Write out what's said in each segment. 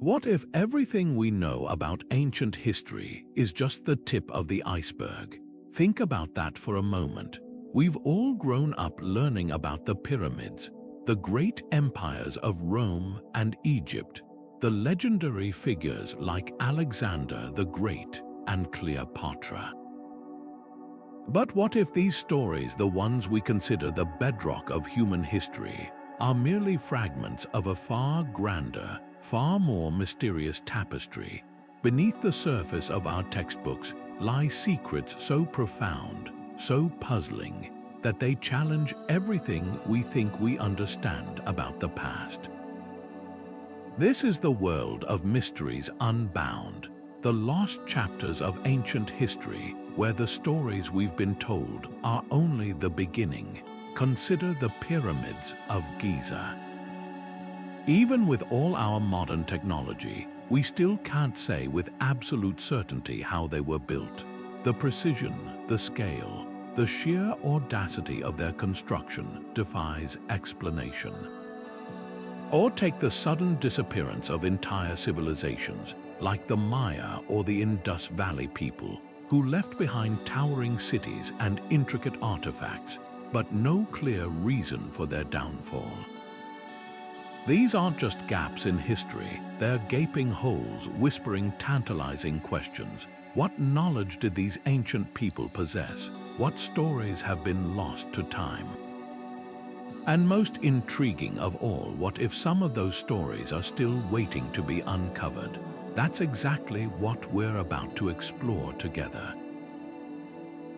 What if everything we know about ancient history is just the tip of the iceberg? Think about that for a moment. We've all grown up learning about the pyramids, the great empires of Rome and Egypt, the legendary figures like Alexander the Great and Cleopatra. But what if these stories, the ones we consider the bedrock of human history, are merely fragments of a far grander, far more mysterious tapestry? Beneath the surface of our textbooks lie secrets so profound, so puzzling, that they challenge everything we think we understand about the past. This is the world of mysteries unbound, the lost chapters of ancient history, where the stories we've been told are only the beginning. Consider the pyramids of Giza. Even with all our modern technology, we still can't say with absolute certainty how they were built. The precision, the scale, the sheer audacity of their construction defies explanation. Or take the sudden disappearance of entire civilizations, like the Maya or the Indus Valley people, who left behind towering cities and intricate artifacts, but no clear reason for their downfall. These aren't just gaps in history, they're gaping holes whispering tantalizing questions. What knowledge did these ancient people possess? What stories have been lost to time? And most intriguing of all, what if some of those stories are still waiting to be uncovered? That's exactly what we're about to explore together.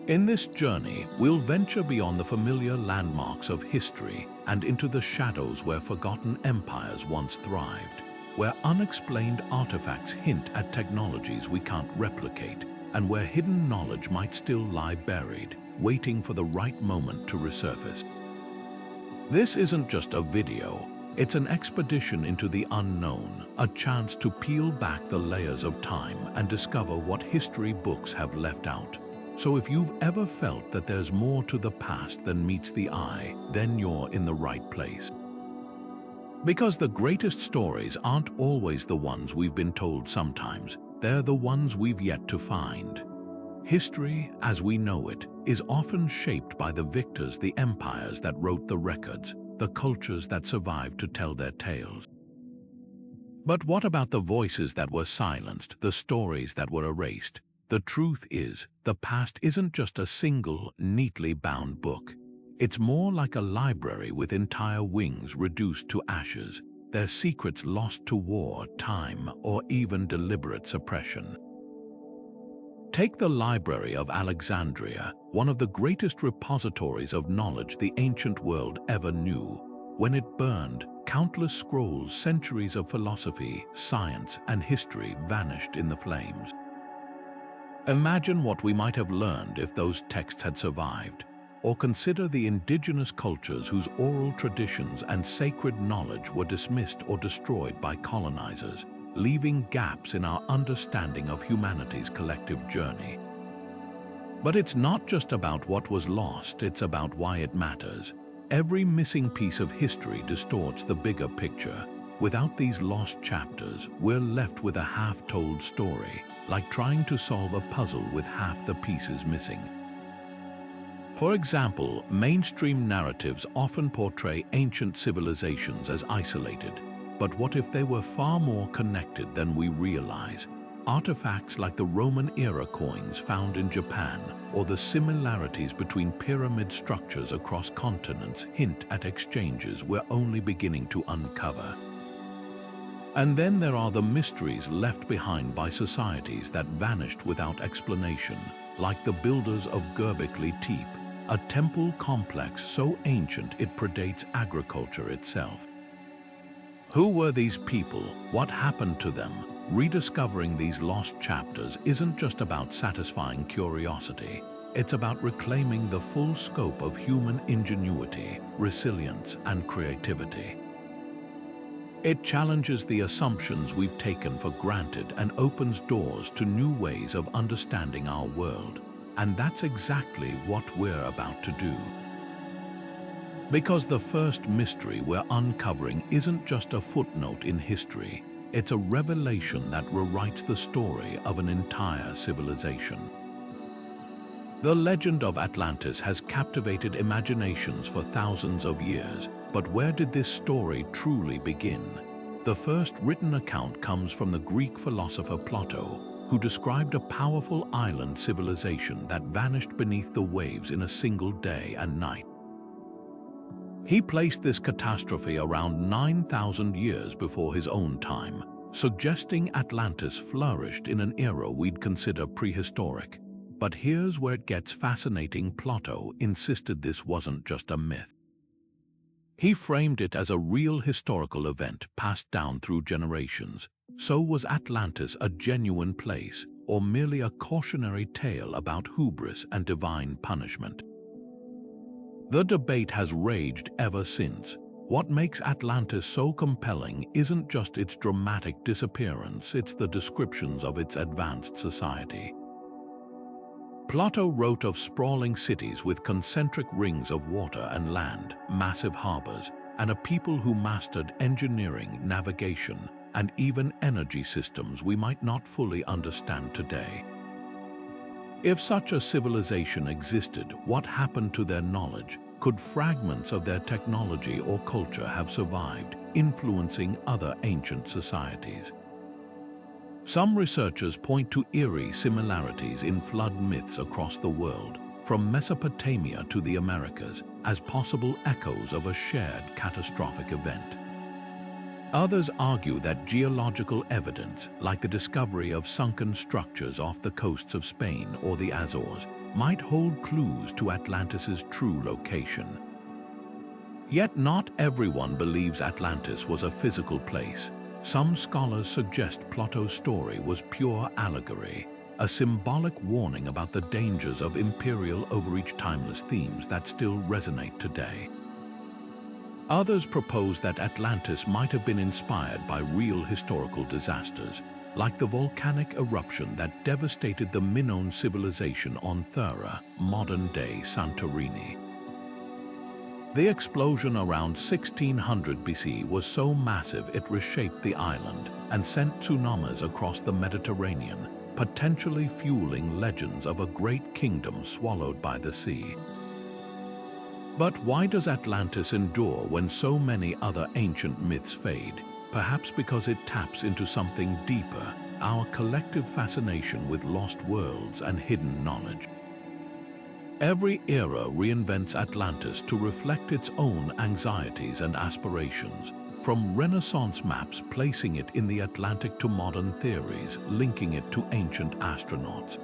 In this journey, we'll venture beyond the familiar landmarks of history and into the shadows where forgotten empires once thrived, where unexplained artifacts hint at technologies we can't replicate, and where hidden knowledge might still lie buried, waiting for the right moment to resurface. This isn't just a video, it's an expedition into the unknown, a chance to peel back the layers of time and discover what history books have left out. So if you've ever felt that there's more to the past than meets the eye, then you're in the right place. Because the greatest stories aren't always the ones we've been told sometimes, they're the ones we've yet to find. History, as we know it, is often shaped by the victors, the empires that wrote the records, the cultures that survived to tell their tales. But what about the voices that were silenced, the stories that were erased? The truth is, the past isn't just a single, neatly bound book. It's more like a library with entire wings reduced to ashes, their secrets lost to war, time, or even deliberate suppression. Take the Library of Alexandria, one of the greatest repositories of knowledge the ancient world ever knew. When it burned, countless scrolls, centuries of philosophy, science, and history vanished in the flames. Imagine what we might have learned if those texts had survived, or consider the indigenous cultures whose oral traditions and sacred knowledge were dismissed or destroyed by colonizers, leaving gaps in our understanding of humanity's collective journey. But it's not just about what was lost, it's about why it matters. Every missing piece of history distorts the bigger picture. Without these lost chapters, we're left with a half-told story, like trying to solve a puzzle with half the pieces missing. For example, mainstream narratives often portray ancient civilizations as isolated. But what if they were far more connected than we realize? Artifacts like the Roman-era coins found in Japan or the similarities between pyramid structures across continents hint at exchanges we're only beginning to uncover. And then there are the mysteries left behind by societies that vanished without explanation, like the builders of Göbekli Tepe, a temple complex so ancient it predates agriculture itself. Who were these people? What happened to them? Rediscovering these lost chapters isn't just about satisfying curiosity. It's about reclaiming the full scope of human ingenuity, resilience, and creativity. It challenges the assumptions we've taken for granted and opens doors to new ways of understanding our world. And that's exactly what we're about to do. Because the first mystery we're uncovering isn't just a footnote in history, It's a revelation that rewrites the story of an entire civilization. The legend of Atlantis has captivated imaginations for thousands of years, but where did this story truly begin? The first written account comes from the Greek philosopher Plato, who described a powerful island civilization that vanished beneath the waves in a single day and night. He placed this catastrophe around 9,000 years before his own time, suggesting Atlantis flourished in an era we'd consider prehistoric. But here's where it gets fascinating. Plato insisted this wasn't just a myth. He framed it as a real historical event passed down through generations. So was Atlantis a genuine place, or merely a cautionary tale about hubris and divine punishment? The debate has raged ever since. What makes Atlantis so compelling isn't just its dramatic disappearance, it's the descriptions of its advanced society. Plato wrote of sprawling cities with concentric rings of water and land, massive harbors, and a people who mastered engineering, navigation, and even energy systems we might not fully understand today. If such a civilization existed, what happened to their knowledge? Could fragments of their technology or culture have survived, influencing other ancient societies? Some researchers point to eerie similarities in flood myths across the world, from Mesopotamia to the Americas, as possible echoes of a shared catastrophic event. Others argue that geological evidence, like the discovery of sunken structures off the coasts of Spain or the Azores, might hold clues to Atlantis's true location. Yet not everyone believes Atlantis was a physical place. Some scholars suggest Plato's story was pure allegory, a symbolic warning about the dangers of imperial overreach, timeless themes that still resonate today. Others propose that Atlantis might have been inspired by real historical disasters, like the volcanic eruption that devastated the Minoan civilization on Thera, modern-day Santorini. The explosion around 1600 BC was so massive it reshaped the island and sent tsunamis across the Mediterranean, potentially fueling legends of a great kingdom swallowed by the sea. But why does Atlantis endure when so many other ancient myths fade? Perhaps because it taps into something deeper, our collective fascination with lost worlds and hidden knowledge. Every era reinvents Atlantis to reflect its own anxieties and aspirations, from Renaissance maps placing it in the Atlantic to modern theories linking it to ancient astronauts.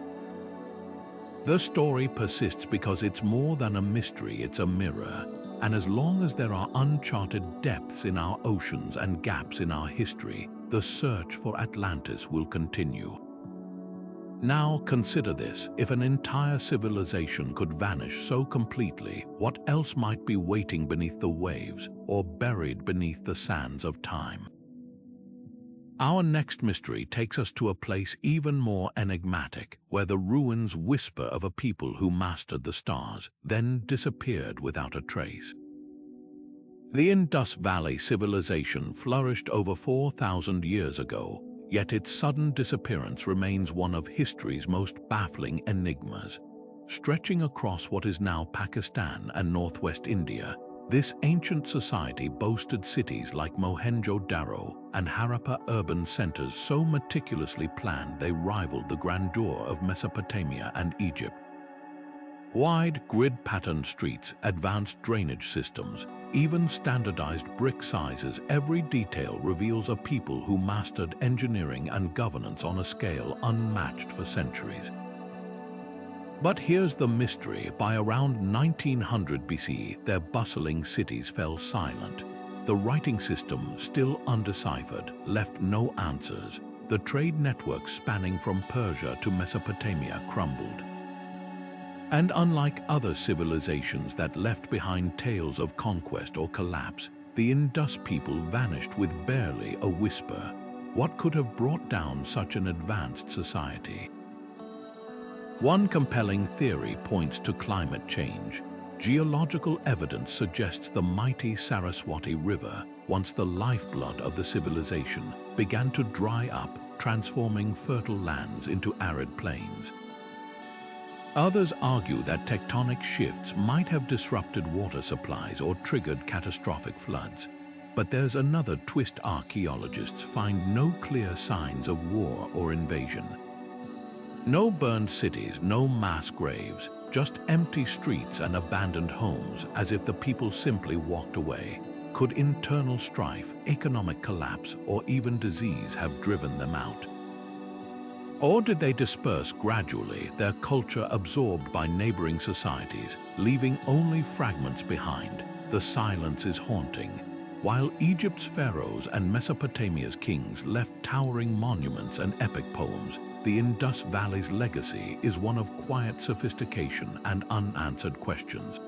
The story persists because it's more than a mystery, it's a mirror. And as long as there are uncharted depths in our oceans and gaps in our history, the search for Atlantis will continue. Now consider this: if an entire civilization could vanish so completely, what else might be waiting beneath the waves or buried beneath the sands of time? Our next mystery takes us to a place even more enigmatic, where the ruins whisper of a people who mastered the stars, then disappeared without a trace. The Indus Valley civilization flourished over 4,000 years ago, yet its sudden disappearance remains one of history's most baffling enigmas. Stretching across what is now Pakistan and northwest India, this ancient society boasted cities like Mohenjo-Daro and Harappa, urban centers so meticulously planned they rivaled the grandeur of Mesopotamia and Egypt. Wide, grid-patterned streets, advanced drainage systems, even standardized brick sizes, every detail reveals a people who mastered engineering and governance on a scale unmatched for centuries. But here's the mystery: by around 1900 BC, their bustling cities fell silent. The writing system, still undeciphered, left no answers. The trade networks spanning from Persia to Mesopotamia crumbled. And unlike other civilizations that left behind tales of conquest or collapse, the Indus people vanished with barely a whisper. What could have brought down such an advanced society? One compelling theory points to climate change. Geological evidence suggests the mighty Saraswati River, once the lifeblood of the civilization, began to dry up, transforming fertile lands into arid plains. Others argue that tectonic shifts might have disrupted water supplies or triggered catastrophic floods. But there's another twist: archaeologists find no clear signs of war or invasion. No burned cities, no mass graves, just empty streets and abandoned homes, as if the people simply walked away. Could internal strife, economic collapse, or even disease have driven them out? Or did they disperse gradually, their culture absorbed by neighboring societies, leaving only fragments behind? The silence is haunting. While Egypt's pharaohs and Mesopotamia's kings left towering monuments and epic poems, the Indus Valley's legacy is one of quiet sophistication and unanswered questions.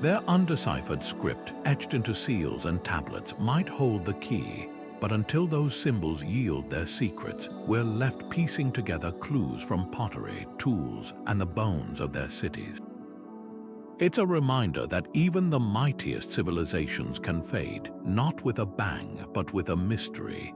Their undeciphered script, etched into seals and tablets, might hold the key, but until those symbols yield their secrets, we're left piecing together clues from pottery, tools, and the bones of their cities. It's a reminder that even the mightiest civilizations can fade, not with a bang, but with a mystery.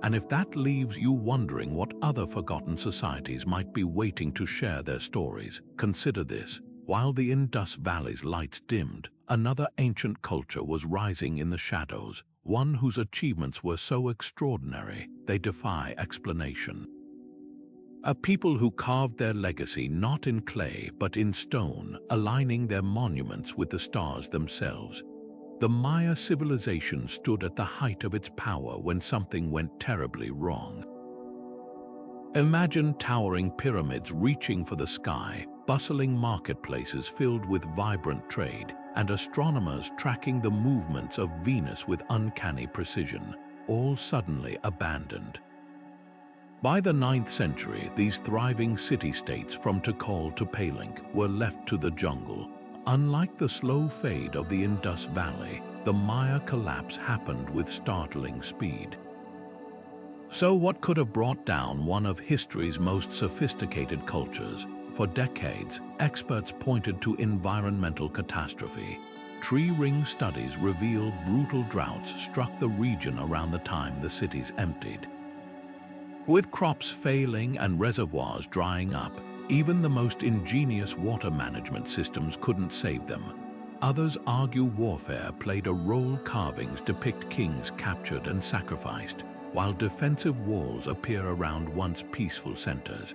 And if that leaves you wondering what other forgotten societies might be waiting to share their stories, consider this. While the Indus Valley's lights dimmed, another ancient culture was rising in the shadows, one whose achievements were so extraordinary they defy explanation. A people who carved their legacy not in clay but in stone, aligning their monuments with the stars themselves. The Maya civilization stood at the height of its power when something went terribly wrong. Imagine towering pyramids reaching for the sky, bustling marketplaces filled with vibrant trade, and astronomers tracking the movements of Venus with uncanny precision, all suddenly abandoned. By the 9th century, these thriving city-states from Tikal to Palenque were left to the jungle. Unlike the slow fade of the Indus Valley, the Maya collapse happened with startling speed. So what could have brought down one of history's most sophisticated cultures? For decades, experts pointed to environmental catastrophe. Tree ring studies revealed brutal droughts struck the region around the time the cities emptied. With crops failing and reservoirs drying up, even the most ingenious water management systems couldn't save them. Others argue warfare played a role. Carvings depict kings captured and sacrificed, while defensive walls appear around once peaceful centers.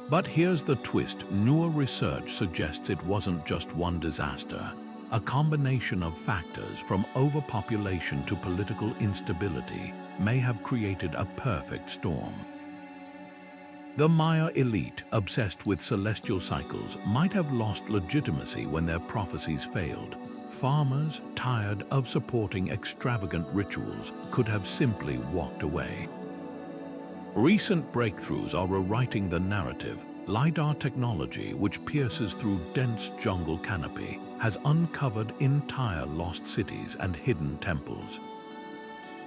But here's the twist: newer research suggests it wasn't just one disaster. A combination of factors, from overpopulation to political instability, may have created a perfect storm. The Maya elite, obsessed with celestial cycles, might have lost legitimacy when their prophecies failed. Farmers, tired of supporting extravagant rituals, could have simply walked away. Recent breakthroughs are rewriting the narrative. LiDAR technology, which pierces through dense jungle canopy, has uncovered entire lost cities and hidden temples.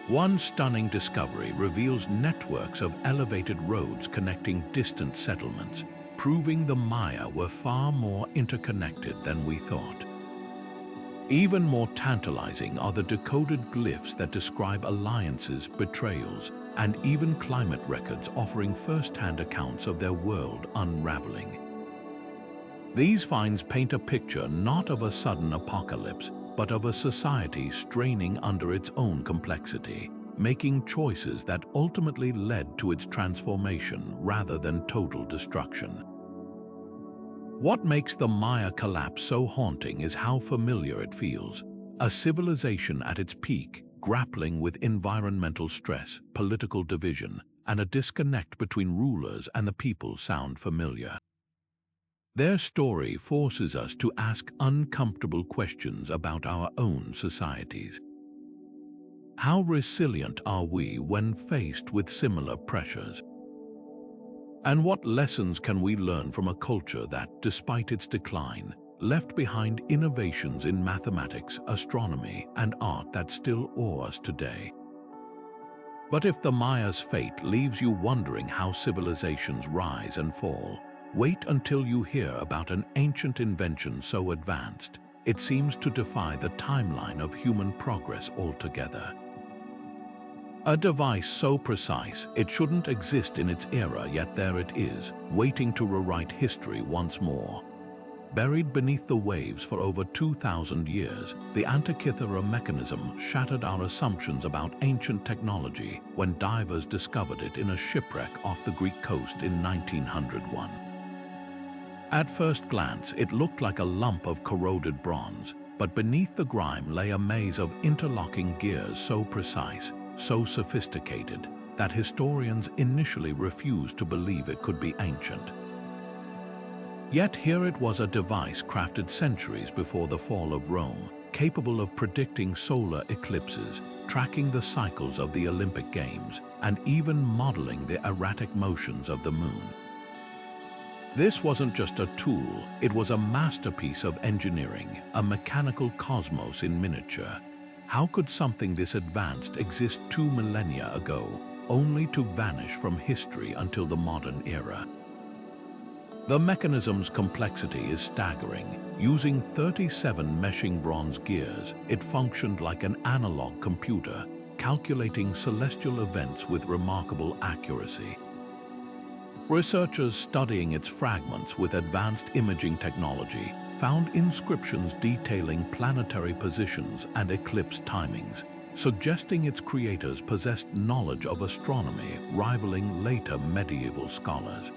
One stunning discovery reveals networks of elevated roads connecting distant settlements, proving the Maya were far more interconnected than we thought. Even more tantalizing are the decoded glyphs that describe alliances, betrayals, and even climate records offering first-hand accounts of their world unraveling. These finds paint a picture not of a sudden apocalypse, but of a society straining under its own complexity, making choices that ultimately led to its transformation rather than total destruction. What makes the Maya collapse so haunting is how familiar it feels. A civilization at its peak, grappling with environmental stress, political division, and a disconnect between rulers and the people sound familiar. Their story forces us to ask uncomfortable questions about our own societies. How resilient are we when faced with similar pressures? And what lessons can we learn from a culture that, despite its decline, left behind innovations in mathematics, astronomy, and art that still awe us today? But if the Maya's fate leaves you wondering how civilizations rise and fall, wait until you hear about an ancient invention so advanced it seems to defy the timeline of human progress altogether. A device so precise it shouldn't exist in its era, yet there it is, waiting to rewrite history once more. Buried beneath the waves for over 2,000 years, the Antikythera mechanism shattered our assumptions about ancient technology when divers discovered it in a shipwreck off the Greek coast in 1901. At first glance, it looked like a lump of corroded bronze, but beneath the grime lay a maze of interlocking gears so precise, so sophisticated, that historians initially refused to believe it could be ancient. Yet here it was, a device crafted centuries before the fall of Rome, capable of predicting solar eclipses, tracking the cycles of the Olympic Games, and even modeling the erratic motions of the moon. This wasn't just a tool, it was a masterpiece of engineering, a mechanical cosmos in miniature. How could something this advanced exist 2 millennia ago, only to vanish from history until the modern era? The mechanism's complexity is staggering. Using 37 meshing bronze gears, it functioned like an analog computer, calculating celestial events with remarkable accuracy. Researchers studying its fragments with advanced imaging technology found inscriptions detailing planetary positions and eclipse timings, suggesting its creators possessed knowledge of astronomy rivaling later medieval scholars.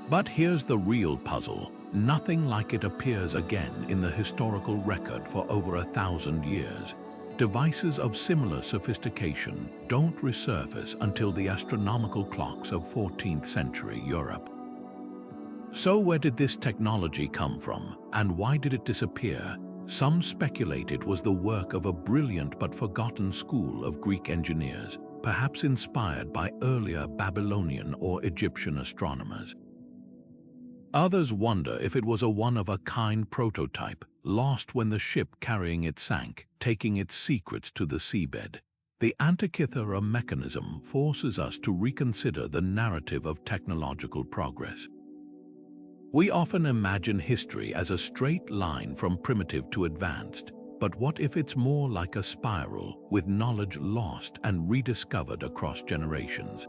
But here's the real puzzle. Nothing like it appears again in the historical record for over 1,000 years. Devices of similar sophistication don't resurface until the astronomical clocks of 14th century Europe. So where did this technology come from, and why did it disappear? Some speculate it was the work of a brilliant but forgotten school of Greek engineers, perhaps inspired by earlier Babylonian or Egyptian astronomers. Others wonder if it was a one-of-a-kind prototype, lost when the ship carrying it sank, taking its secrets to the seabed. The Antikythera mechanism forces us to reconsider the narrative of technological progress. We often imagine history as a straight line from primitive to advanced, but what if it's more like a spiral, with knowledge lost and rediscovered across generations?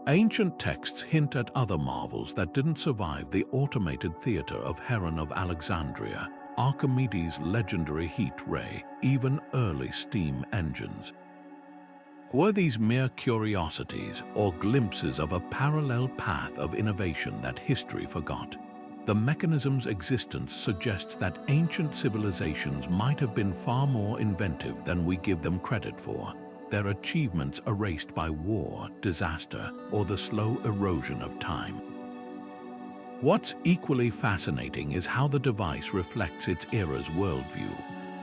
Ancient texts hint at other marvels that didn't survive the automated theater of Heron of Alexandria, Archimedes' legendary heat ray, even early steam engines. Were these mere curiosities or glimpses of a parallel path of innovation that history forgot? The mechanism's existence suggests that ancient civilizations might have been far more inventive than we give them credit for, their achievements erased by war, disaster, or the slow erosion of time. What's equally fascinating is how the device reflects its era's worldview.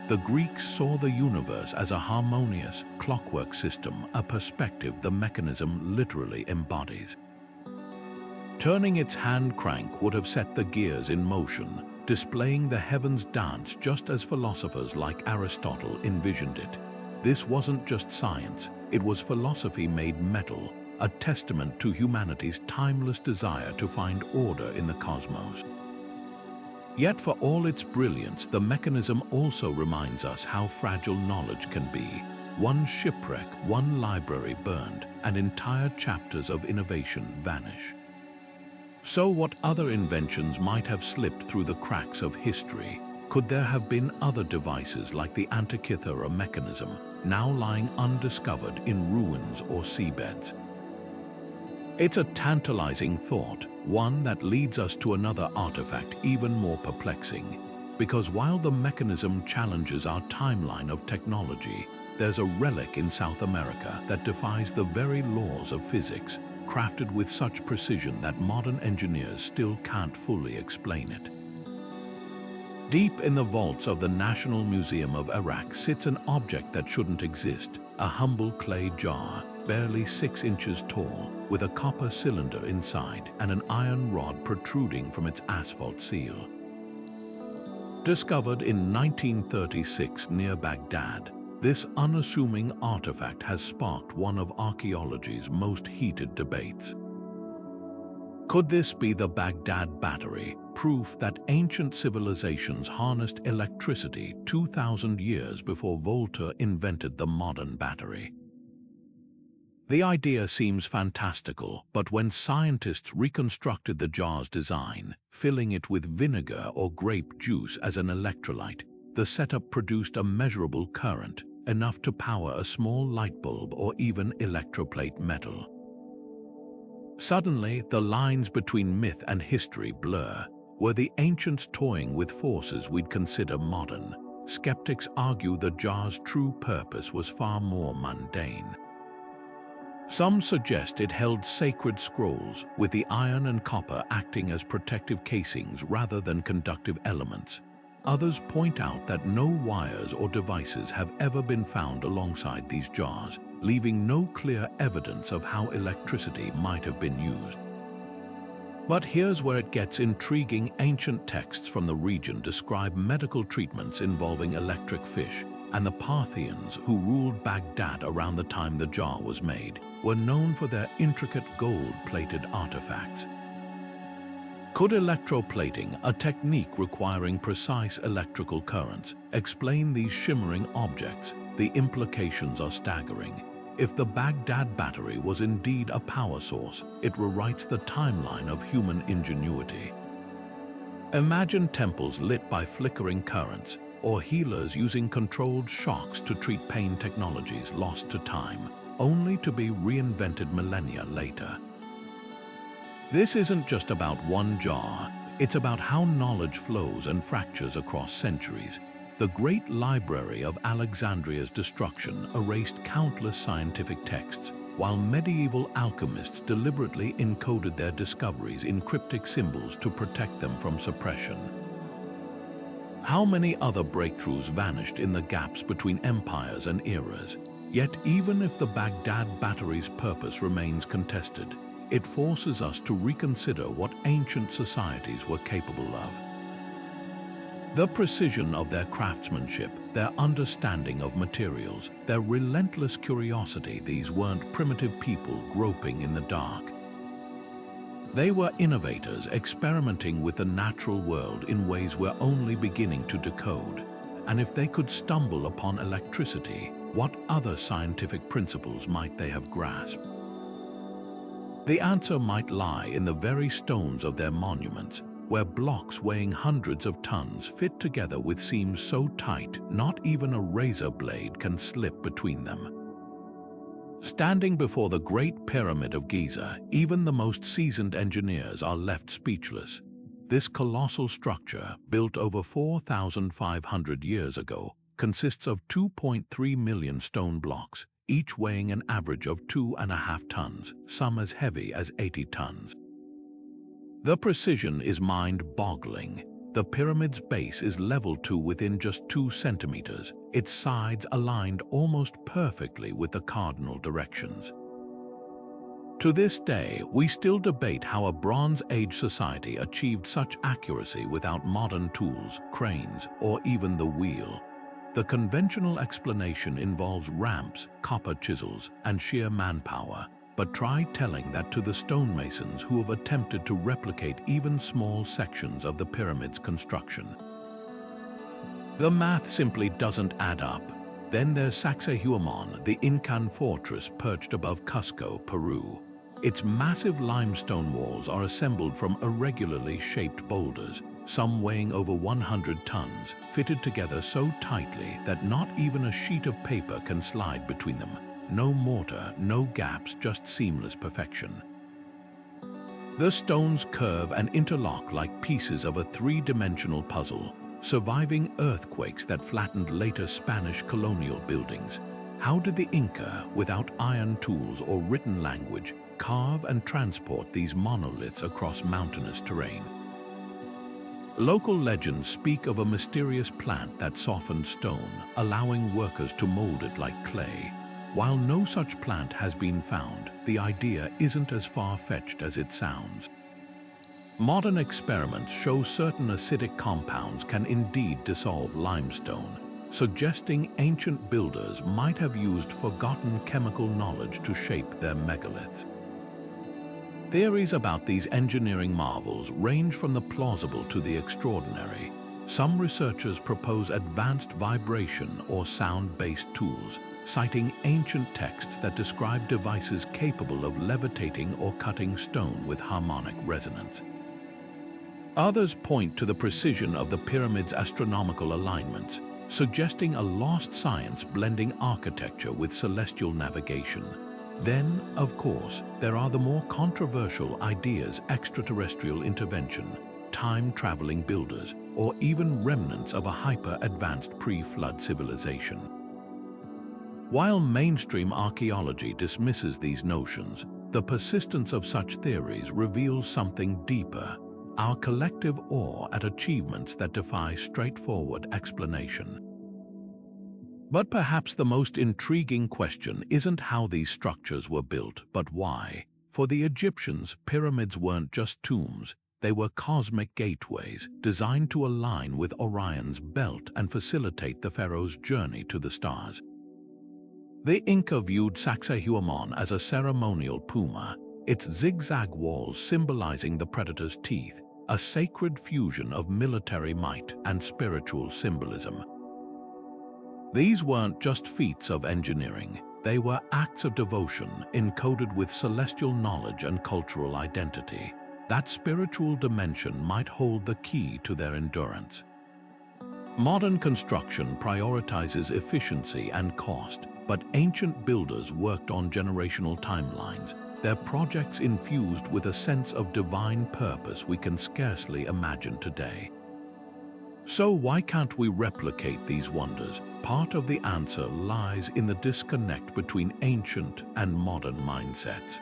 The Greeks saw the universe as a harmonious, clockwork system, a perspective the mechanism literally embodies. Turning its hand crank would have set the gears in motion, displaying the heavens dance just as philosophers like Aristotle envisioned it. This wasn't just science, it was philosophy made metal, a testament to humanity's timeless desire to find order in the cosmos. Yet for all its brilliance, the mechanism also reminds us how fragile knowledge can be. One shipwreck, one library burned, and entire chapters of innovation vanish. So what other inventions might have slipped through the cracks of history? Could there have been other devices like the Antikythera mechanism, now lying undiscovered in ruins or seabeds? It's a tantalizing thought, one that leads us to another artifact even more perplexing. Because while the mechanism challenges our timeline of technology, there's a relic in South America that defies the very laws of physics, crafted with such precision that modern engineers still can't fully explain it. Deep in the vaults of the National Museum of Iraq sits an object that shouldn't exist, a humble clay jar, barely 6 inches tall, with a copper cylinder inside and an iron rod protruding from its asphalt seal. Discovered in 1936 near Baghdad, this unassuming artifact has sparked one of archaeology's most heated debates. Could this be the Baghdad battery, proof that ancient civilizations harnessed electricity 2,000 years before Volta invented the modern battery? The idea seems fantastical, but when scientists reconstructed the jar's design, filling it with vinegar or grape juice as an electrolyte, the setup produced a measurable current, enough to power a small light bulb or even electroplate metal. Suddenly, the lines between myth and history blur. Were the ancients toying with forces we'd consider modern? Skeptics argue the jar's true purpose was far more mundane. Some suggest it held sacred scrolls, with the iron and copper acting as protective casings rather than conductive elements. Others point out that no wires or devices have ever been found alongside these jars, leaving no clear evidence of how electricity might have been used. But here's where it gets intriguing. Ancient texts from the region describe medical treatments involving electric fish, and the Parthians, who ruled Baghdad around the time the jar was made, were known for their intricate gold-plated artifacts. Could electroplating, a technique requiring precise electrical currents, explain these shimmering objects? The implications are staggering. If the Baghdad battery was indeed a power source, it rewrites the timeline of human ingenuity. Imagine temples lit by flickering currents, or healers using controlled shocks to treat pain. Technologies lost to time, only to be reinvented millennia later. This isn't just about one jar, it's about how knowledge flows and fractures across centuries. The great library of Alexandria's destruction erased countless scientific texts, while medieval alchemists deliberately encoded their discoveries in cryptic symbols to protect them from suppression. How many other breakthroughs vanished in the gaps between empires and eras? Yet even if the Baghdad battery's purpose remains contested, it forces us to reconsider what ancient societies were capable of. The precision of their craftsmanship, their understanding of materials, their relentless curiosity. These weren't primitive people groping in the dark. They were innovators experimenting with the natural world in ways we're only beginning to decode. And if they could stumble upon electricity, what other scientific principles might they have grasped? The answer might lie in the very stones of their monuments, where blocks weighing hundreds of tons fit together with seams so tight not even a razor blade can slip between them. Standing before the Great Pyramid of Giza, even the most seasoned engineers are left speechless. This colossal structure, built over 4,500 years ago, consists of 2.3 million stone blocks, each weighing an average of 2.5 tons, some as heavy as 80 tons. The precision is mind-boggling. The pyramid's base is leveled to within just 2 centimeters, its sides aligned almost perfectly with the cardinal directions. To this day, we still debate how a Bronze Age society achieved such accuracy without modern tools, cranes, or even the wheel. The conventional explanation involves ramps, copper chisels, and sheer manpower. But try telling that to the stonemasons who have attempted to replicate even small sections of the pyramid's construction. The math simply doesn't add up. Then there's Sacsayhuaman, the Incan fortress perched above Cusco, Peru. Its massive limestone walls are assembled from irregularly shaped boulders, some weighing over 100 tons, fitted together so tightly that not even a sheet of paper can slide between them. No mortar, no gaps, just seamless perfection. The stones curve and interlock like pieces of a three-dimensional puzzle, surviving earthquakes that flattened later Spanish colonial buildings. How did the Inca, without iron tools or written language, carve and transport these monoliths across mountainous terrain? Local legends speak of a mysterious plant that softened stone, allowing workers to mold it like clay. While no such plant has been found, the idea isn't as far-fetched as it sounds. Modern experiments show certain acidic compounds can indeed dissolve limestone, suggesting ancient builders might have used forgotten chemical knowledge to shape their megaliths. Theories about these engineering marvels range from the plausible to the extraordinary. Some researchers propose advanced vibration or sound-based tools, citing ancient texts that describe devices capable of levitating or cutting stone with harmonic resonance. Others point to the precision of the pyramid's astronomical alignments, suggesting a lost science blending architecture with celestial navigation. Then, of course, there are the more controversial ideas: extraterrestrial intervention, time-traveling builders, or even remnants of a hyper-advanced pre-flood civilization. While mainstream archaeology dismisses these notions, the persistence of such theories reveals something deeper: our collective awe at achievements that defy straightforward explanation. But perhaps the most intriguing question isn't how these structures were built, but why. For the Egyptians, pyramids weren't just tombs, they were cosmic gateways designed to align with Orion's belt and facilitate the pharaoh's journey to the stars. The Inca viewed Sacsayhuaman as a ceremonial puma, its zigzag walls symbolizing the predator's teeth, a sacred fusion of military might and spiritual symbolism. These weren't just feats of engineering, they were acts of devotion encoded with celestial knowledge and cultural identity. That spiritual dimension might hold the key to their endurance. Modern construction prioritizes efficiency and cost, but ancient builders worked on generational timelines, their projects infused with a sense of divine purpose we can scarcely imagine today. So why can't we replicate these wonders? Part of the answer lies in the disconnect between ancient and modern mindsets.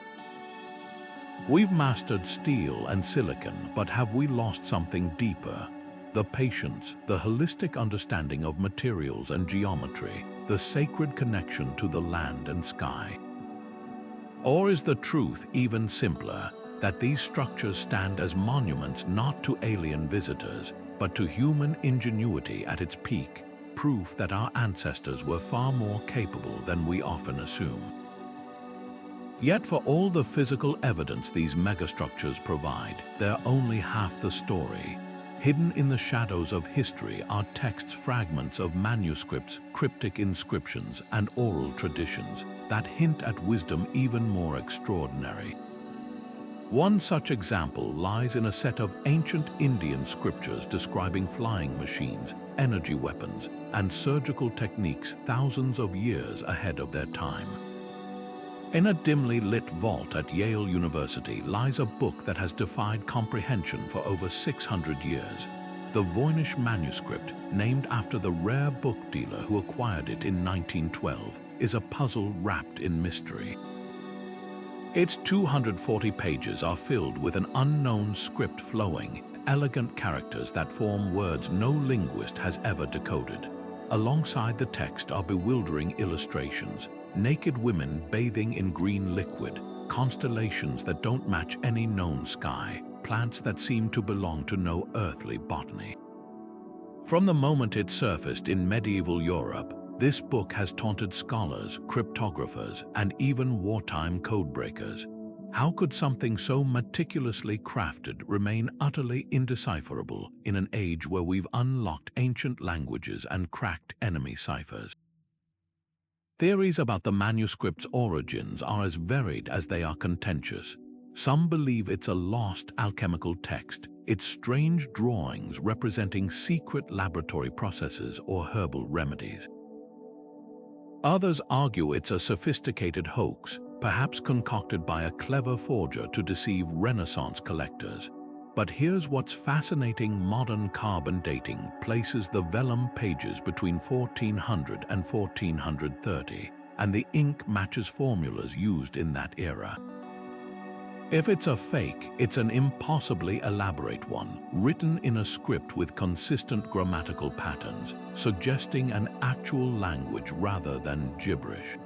We've mastered steel and silicon, but have we lost something deeper? The patience, the holistic understanding of materials and geometry, the sacred connection to the land and sky. Or is the truth even simpler, that these structures stand as monuments not to alien visitors, but to human ingenuity at its peak, proof that our ancestors were far more capable than we often assume? Yet for all the physical evidence these megastructures provide, they're only half the story. Hidden in the shadows of history are texts, fragments of manuscripts, cryptic inscriptions, and oral traditions that hint at wisdom even more extraordinary. One such example lies in a set of ancient Indian scriptures describing flying machines, energy weapons, and surgical techniques thousands of years ahead of their time. In a dimly lit vault at Yale University lies a book that has defied comprehension for over 600 years. The Voynich Manuscript, named after the rare book dealer who acquired it in 1912, is a puzzle wrapped in mystery. Its 240 pages are filled with an unknown script, flowing, elegant characters that form words no linguist has ever decoded. Alongside the text are bewildering illustrations, naked women bathing in green liquid, constellations that don't match any known sky, plants that seem to belong to no earthly botany. From the moment it surfaced in medieval Europe, this book has taunted scholars, cryptographers, and even wartime codebreakers. How could something so meticulously crafted remain utterly indecipherable in an age where we've unlocked ancient languages and cracked enemy ciphers? Theories about the manuscript's origins are as varied as they are contentious. Some believe it's a lost alchemical text, its strange drawings representing secret laboratory processes or herbal remedies. Others argue it's a sophisticated hoax, perhaps concocted by a clever forger to deceive Renaissance collectors. But here's what's fascinating: modern carbon dating places the vellum pages between 1400 and 1430, and the ink matches formulas used in that era. If it's a fake, it's an impossibly elaborate one, written in a script with consistent grammatical patterns, suggesting an actual language rather than gibberish.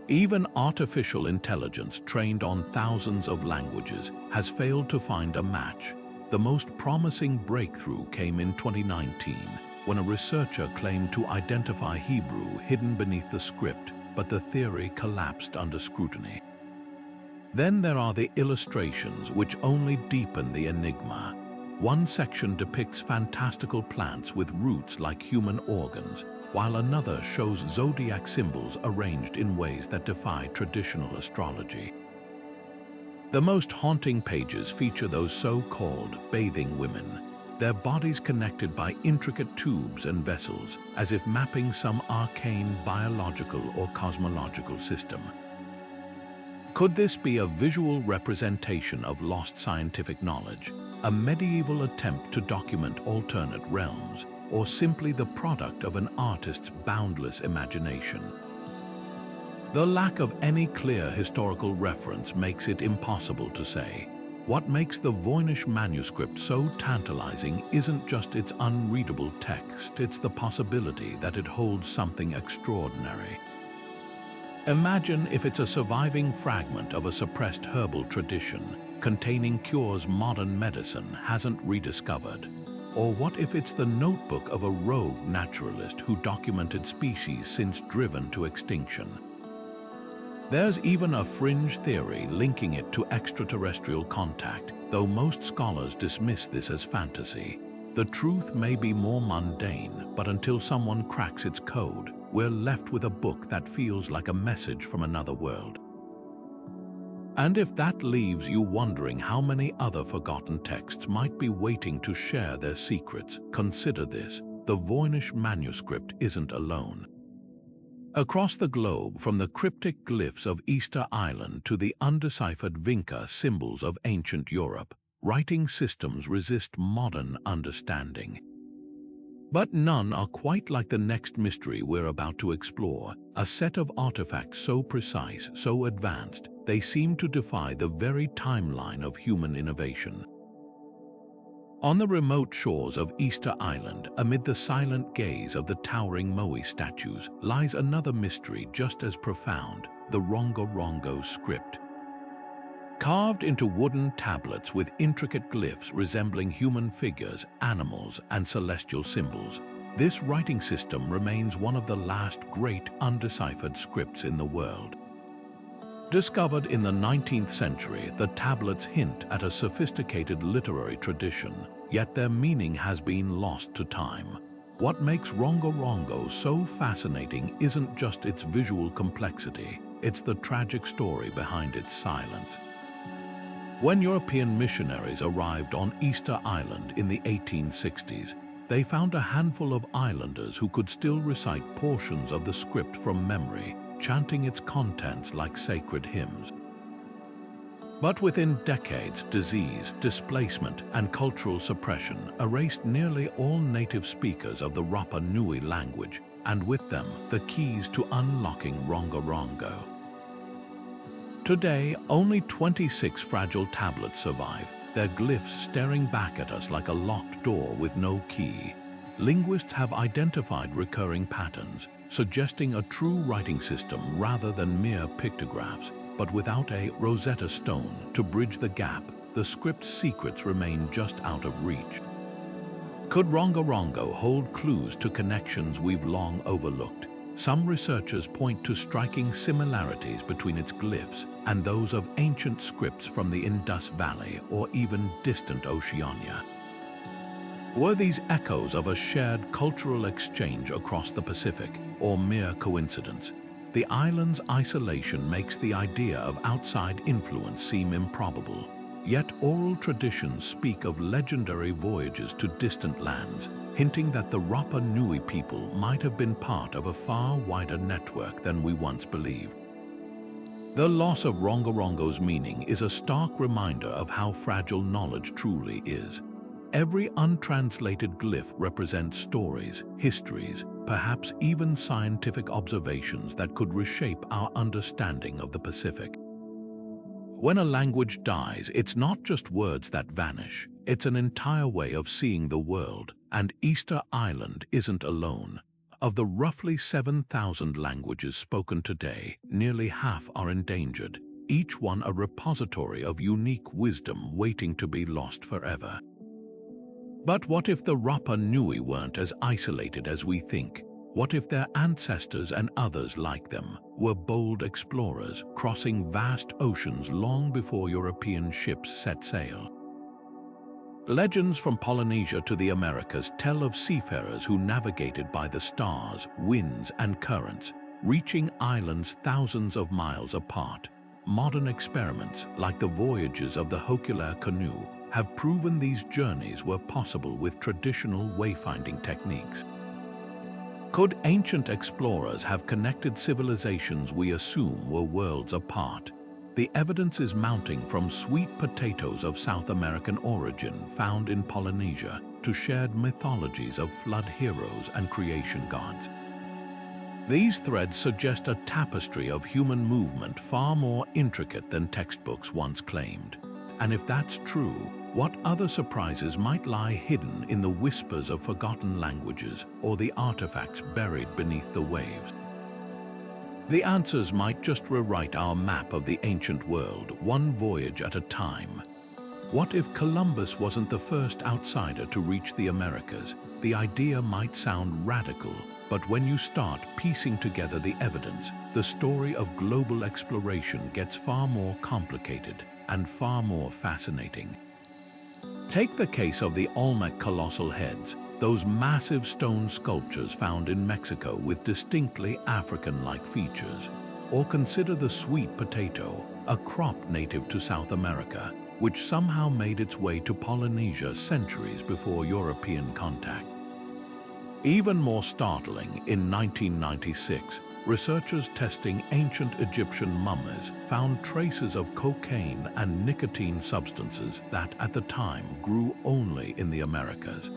Even artificial intelligence trained on thousands of languages has failed to find a match. The most promising breakthrough came in 2019, when a researcher claimed to identify Hebrew hidden beneath the script, but the theory collapsed under scrutiny. Then there are the illustrations, which only deepen the enigma. One section depicts fantastical plants with roots like human organs, while another shows zodiac symbols arranged in ways that defy traditional astrology. The most haunting pages feature those so-called bathing women, their bodies connected by intricate tubes and vessels, as if mapping some arcane biological or cosmological system. Could this be a visual representation of lost scientific knowledge, a medieval attempt to document alternate realms, or simply the product of an artist's boundless imagination? The lack of any clear historical reference makes it impossible to say. What makes the Voynich Manuscript so tantalizing isn't just its unreadable text, it's the possibility that it holds something extraordinary. Imagine if it's a surviving fragment of a suppressed herbal tradition, containing cures modern medicine hasn't rediscovered. Or what if it's the notebook of a rogue naturalist who documented species since driven to extinction? There's even a fringe theory linking it to extraterrestrial contact, though most scholars dismiss this as fantasy. The truth may be more mundane, but until someone cracks its code, we're left with a book that feels like a message from another world. And if that leaves you wondering how many other forgotten texts might be waiting to share their secrets, consider this: the Voynich Manuscript isn't alone. Across the globe, from the cryptic glyphs of Easter Island to the undeciphered Vinca symbols of ancient Europe, writing systems resist modern understanding. But none are quite like the next mystery we're about to explore, a set of artifacts so precise, so advanced, they seem to defy the very timeline of human innovation. On the remote shores of Easter Island, amid the silent gaze of the towering Moai statues, lies another mystery just as profound: the Rongorongo script. Carved into wooden tablets with intricate glyphs resembling human figures, animals, and celestial symbols, this writing system remains one of the last great undeciphered scripts in the world. Discovered in the 19th century, the tablets hint at a sophisticated literary tradition, yet their meaning has been lost to time. What makes Rongorongo so fascinating isn't just its visual complexity, it's the tragic story behind its silence. When European missionaries arrived on Easter Island in the 1860s, they found a handful of islanders who could still recite portions of the script from memory, chanting its contents like sacred hymns. But within decades, disease, displacement, and cultural suppression erased nearly all native speakers of the Rapa Nui language, and with them, the keys to unlocking Rongorongo. Today, only 26 fragile tablets survive, their glyphs staring back at us like a locked door with no key. Linguists have identified recurring patterns, suggesting a true writing system rather than mere pictographs. But without a Rosetta Stone to bridge the gap, the script's secrets remain just out of reach. Could Rongorongo hold clues to connections we've long overlooked? Some researchers point to striking similarities between its glyphs and those of ancient scripts from the Indus Valley or even distant Oceania. Were these echoes of a shared cultural exchange across the Pacific, or mere coincidence? The island's isolation makes the idea of outside influence seem improbable. Yet oral traditions speak of legendary voyages to distant lands, hinting that the Rapa Nui people might have been part of a far wider network than we once believed. The loss of Rongorongo's meaning is a stark reminder of how fragile knowledge truly is. Every untranslated glyph represents stories, histories, perhaps even scientific observations that could reshape our understanding of the Pacific. When a language dies, it's not just words that vanish, it's an entire way of seeing the world, and Easter Island isn't alone. Of the roughly 7,000 languages spoken today, nearly half are endangered, each one a repository of unique wisdom waiting to be lost forever. But what if the Rapa Nui weren't as isolated as we think? What if their ancestors and others like them were bold explorers crossing vast oceans long before European ships set sail? Legends from Polynesia to the Americas tell of seafarers who navigated by the stars, winds, and currents, reaching islands thousands of miles apart. Modern experiments, like the voyages of the Hercules canoe, have proven these journeys were possible with traditional wayfinding techniques. Could ancient explorers have connected civilizations we assume were worlds apart? The evidence is mounting from sweet potatoes of South American origin found in Polynesia to shared mythologies of flood heroes and creation gods. These threads suggest a tapestry of human movement far more intricate than textbooks once claimed. And if that's true, what other surprises might lie hidden in the whispers of forgotten languages or the artifacts buried beneath the waves? The answers might just rewrite our map of the ancient world, one voyage at a time. What if Columbus wasn't the first outsider to reach the Americas? The idea might sound radical, but when you start piecing together the evidence, the story of global exploration gets far more complicated and far more fascinating. Take the case of the Olmec colossal heads, those massive stone sculptures found in Mexico with distinctly African-like features. Or consider the sweet potato, a crop native to South America, which somehow made its way to Polynesia centuries before European contact. Even more startling, in 1996, researchers testing ancient Egyptian mummies found traces of cocaine and nicotine substances that at the time grew only in the Americas.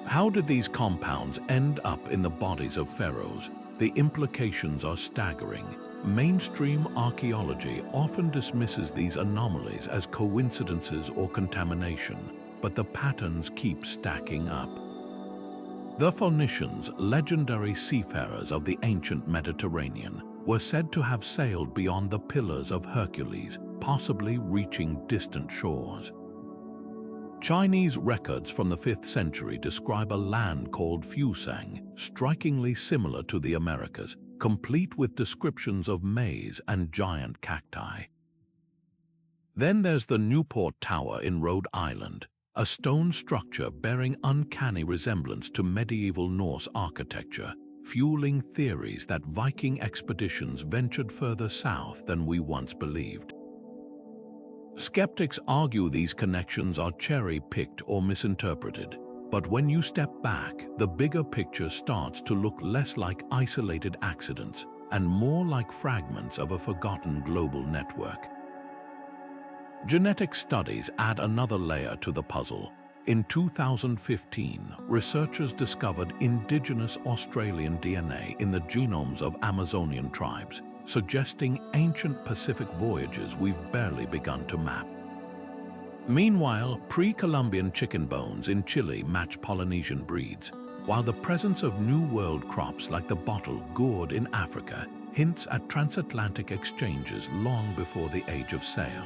How did these compounds end up in the bodies of pharaohs? The implications are staggering. Mainstream archaeology often dismisses these anomalies as coincidences or contamination, but the patterns keep stacking up. The Phoenicians, legendary seafarers of the ancient Mediterranean, were said to have sailed beyond the Pillars of Hercules, possibly reaching distant shores. Chinese records from the 5th century describe a land called Fusang, strikingly similar to the Americas, complete with descriptions of maize and giant cacti. Then there's the Newport Tower in Rhode Island, a stone structure bearing uncanny resemblance to medieval Norse architecture, fueling theories that Viking expeditions ventured further south than we once believed. Skeptics argue these connections are cherry-picked or misinterpreted, but when you step back, the bigger picture starts to look less like isolated accidents and more like fragments of a forgotten global network. Genetic studies add another layer to the puzzle. In 2015, researchers discovered indigenous Australian DNA in the genomes of Amazonian tribes, suggesting ancient Pacific voyages we've barely begun to map. Meanwhile, pre-Columbian chicken bones in Chile match Polynesian breeds, while the presence of New World crops like the bottle gourd in Africa hints at transatlantic exchanges long before the age of sail.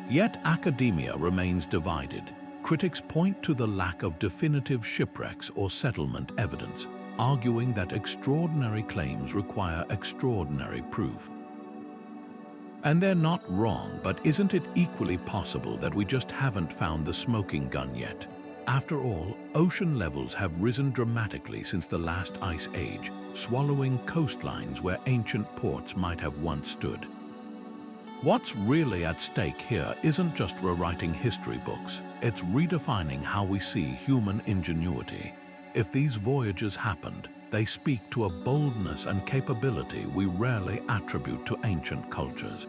Yet academia remains divided. Critics point to the lack of definitive shipwrecks or settlement evidence, arguing that extraordinary claims require extraordinary proof. And they're not wrong, but isn't it equally possible that we just haven't found the smoking gun yet? After all, ocean levels have risen dramatically since the last ice age, swallowing coastlines where ancient ports might have once stood. What's really at stake here isn't just rewriting history books, it's redefining how we see human ingenuity. If these voyages happened, they speak to a boldness and capability we rarely attribute to ancient cultures.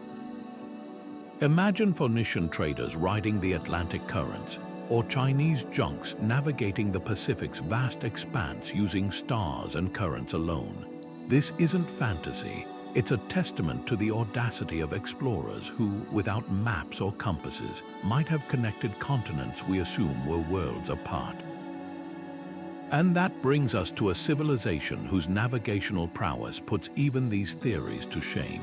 Imagine Phoenician traders riding the Atlantic currents, or Chinese junks navigating the Pacific's vast expanse using stars and currents alone. This isn't fantasy, it's a testament to the audacity of explorers who, without maps or compasses, might have connected continents we assume were worlds apart. And that brings us to a civilization whose navigational prowess puts even these theories to shame.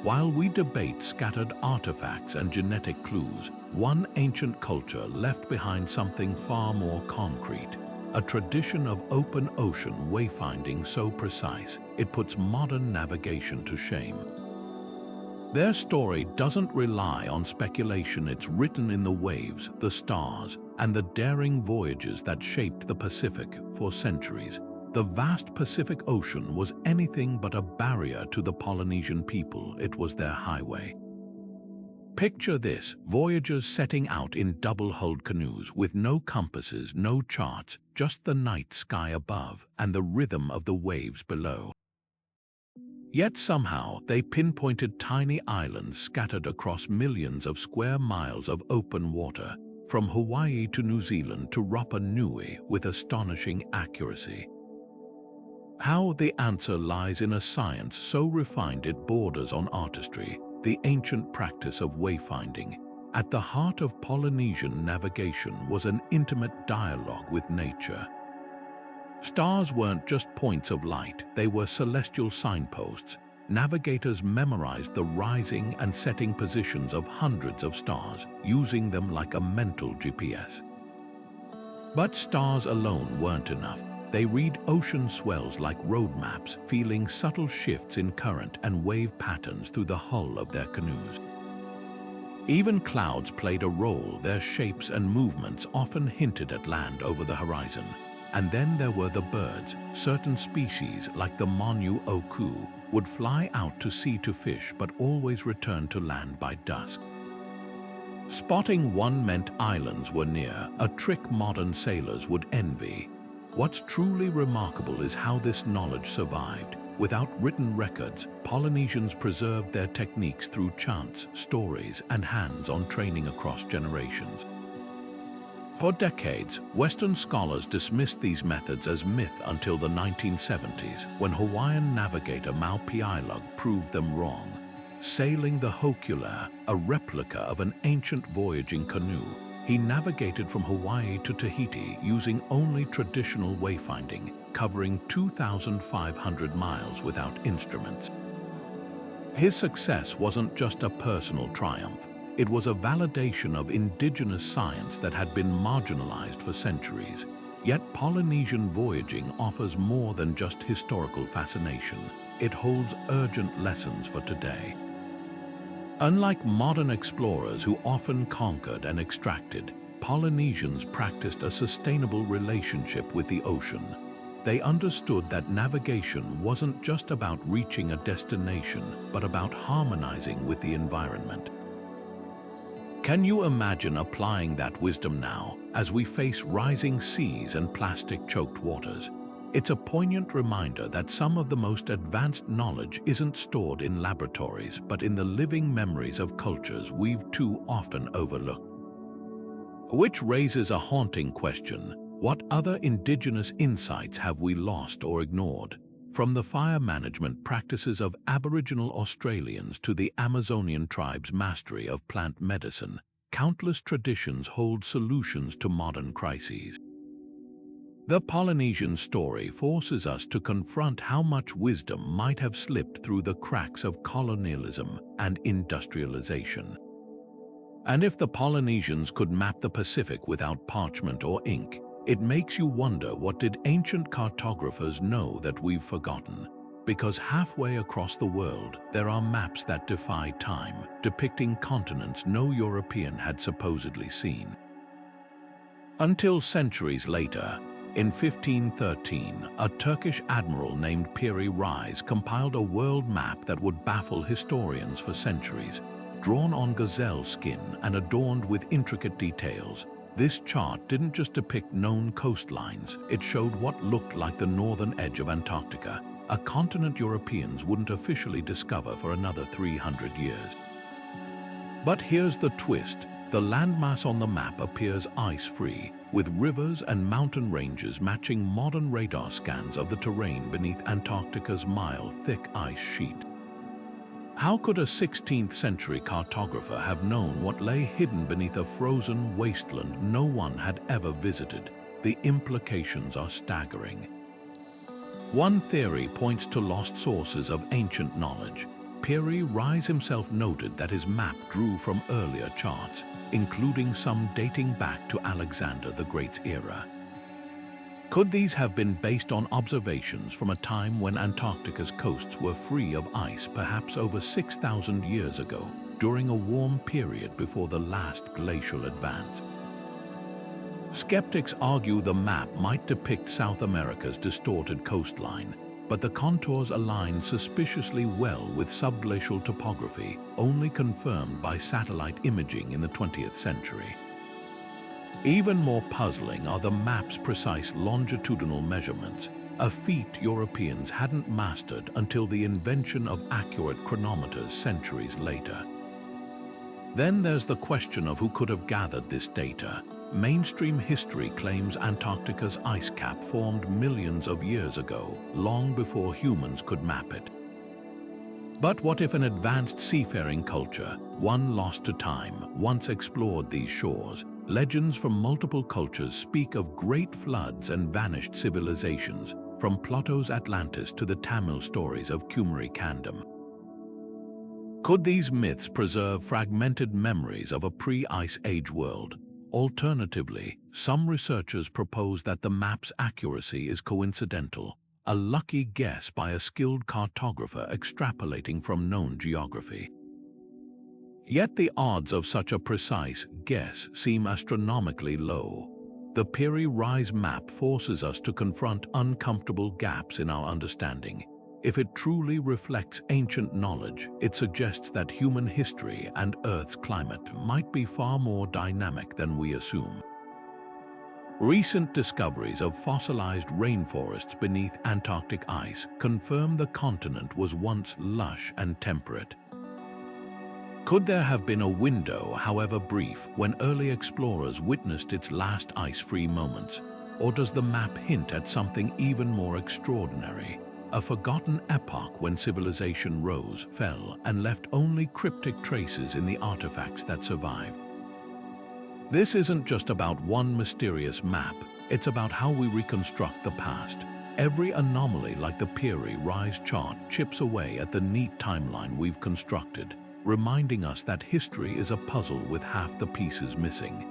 While we debate scattered artifacts and genetic clues, one ancient culture left behind something far more concrete: a tradition of open ocean wayfinding so precise it puts modern navigation to shame. Their story doesn't rely on speculation, it's written in the waves, the stars, and the daring voyages that shaped the Pacific for centuries. The vast Pacific Ocean was anything but a barrier to the Polynesian people, it was their highway. Picture this, voyagers setting out in double-hulled canoes with no compasses, no charts, just the night sky above and the rhythm of the waves below. Yet somehow they pinpointed tiny islands scattered across millions of square miles of open water, from Hawaii to New Zealand to Rapa Nui, with astonishing accuracy. How? The answer lies in a science so refined it borders on artistry, the ancient practice of wayfinding. At the heart of Polynesian navigation was an intimate dialogue with nature. Stars weren't just points of light, they were celestial signposts. Navigators memorized the rising and setting positions of hundreds of stars, using them like a mental GPS. But stars alone weren't enough. They read ocean swells like road maps, feeling subtle shifts in current and wave patterns through the hull of their canoes. Even clouds played a role, their shapes and movements often hinted at land over the horizon. And then there were the birds. Certain species, like the Monu Oku, would fly out to sea to fish but always return to land by dusk. Spotting one meant islands were near, a trick modern sailors would envy. What's truly remarkable is how this knowledge survived. Without written records, Polynesians preserved their techniques through chants, stories, and hands-on training across generations. For decades, Western scholars dismissed these methods as myth until the 1970s, when Hawaiian navigator Mau Piailug proved them wrong. Sailing the Hokula, a replica of an ancient voyaging canoe, he navigated from Hawaii to Tahiti using only traditional wayfinding, covering 2,500 miles without instruments. His success wasn't just a personal triumph. It was a validation of indigenous science that had been marginalized for centuries. Yet Polynesian voyaging offers more than just historical fascination. It holds urgent lessons for today. Unlike modern explorers who often conquered and extracted, Polynesians practiced a sustainable relationship with the ocean. They understood that navigation wasn't just about reaching a destination, but about harmonizing with the environment. Can you imagine applying that wisdom now, as we face rising seas and plastic-choked waters? It's a poignant reminder that some of the most advanced knowledge isn't stored in laboratories, but in the living memories of cultures we've too often overlooked. Which raises a haunting question: what other indigenous insights have we lost or ignored? From the fire management practices of Aboriginal Australians to the Amazonian tribes' mastery of plant medicine, countless traditions hold solutions to modern crises. The Polynesian story forces us to confront how much wisdom might have slipped through the cracks of colonialism and industrialization. And if the Polynesians could map the Pacific without parchment or ink, it makes you wonder, what did ancient cartographers know that we've forgotten? Because halfway across the world, there are maps that defy time, depicting continents no European had supposedly seen. Until centuries later, in 1513, a Turkish admiral named Piri Reis compiled a world map that would baffle historians for centuries. Drawn on gazelle skin and adorned with intricate details, this chart didn't just depict known coastlines, it showed what looked like the northern edge of Antarctica, a continent Europeans wouldn't officially discover for another 300 years. But here's the twist: the landmass on the map appears ice-free, with rivers and mountain ranges matching modern radar scans of the terrain beneath Antarctica's mile-thick ice sheet. How could a 16th century cartographer have known what lay hidden beneath a frozen wasteland no one had ever visited? The implications are staggering. One theory points to lost sources of ancient knowledge. Piri Reis himself noted that his map drew from earlier charts, including some dating back to Alexander the Great's era. Could these have been based on observations from a time when Antarctica's coasts were free of ice, perhaps over 6,000 years ago, during a warm period before the last glacial advance? Skeptics argue the map might depict South America's distorted coastline, but the contours align suspiciously well with subglacial topography, only confirmed by satellite imaging in the 20th century. Even more puzzling are the map's precise longitudinal measurements, a feat Europeans hadn't mastered until the invention of accurate chronometers centuries later. Then there's the question of who could have gathered this data. Mainstream history claims Antarctica's ice cap formed millions of years ago, long before humans could map it. But what if an advanced seafaring culture, one lost to time, once explored these shores? Legends from multiple cultures speak of great floods and vanished civilizations, from Plato's Atlantis to the Tamil stories of Kumari Kandam. Could these myths preserve fragmented memories of a pre-Ice Age world? Alternatively, some researchers propose that the map's accuracy is coincidental, a lucky guess by a skilled cartographer extrapolating from known geography. Yet the odds of such a precise guess seem astronomically low. The Piri Reis Map forces us to confront uncomfortable gaps in our understanding. If it truly reflects ancient knowledge, it suggests that human history and Earth's climate might be far more dynamic than we assume. Recent discoveries of fossilized rainforests beneath Antarctic ice confirm the continent was once lush and temperate. Could there have been a window, however brief, when early explorers witnessed its last ice-free moments? Or does the map hint at something even more extraordinary? A forgotten epoch when civilization rose, fell, and left only cryptic traces in the artifacts that survived. This isn't just about one mysterious map, it's about how we reconstruct the past. Every anomaly like the Piri Reis chart chips away at the neat timeline we've constructed, reminding us that history is a puzzle with half the pieces missing.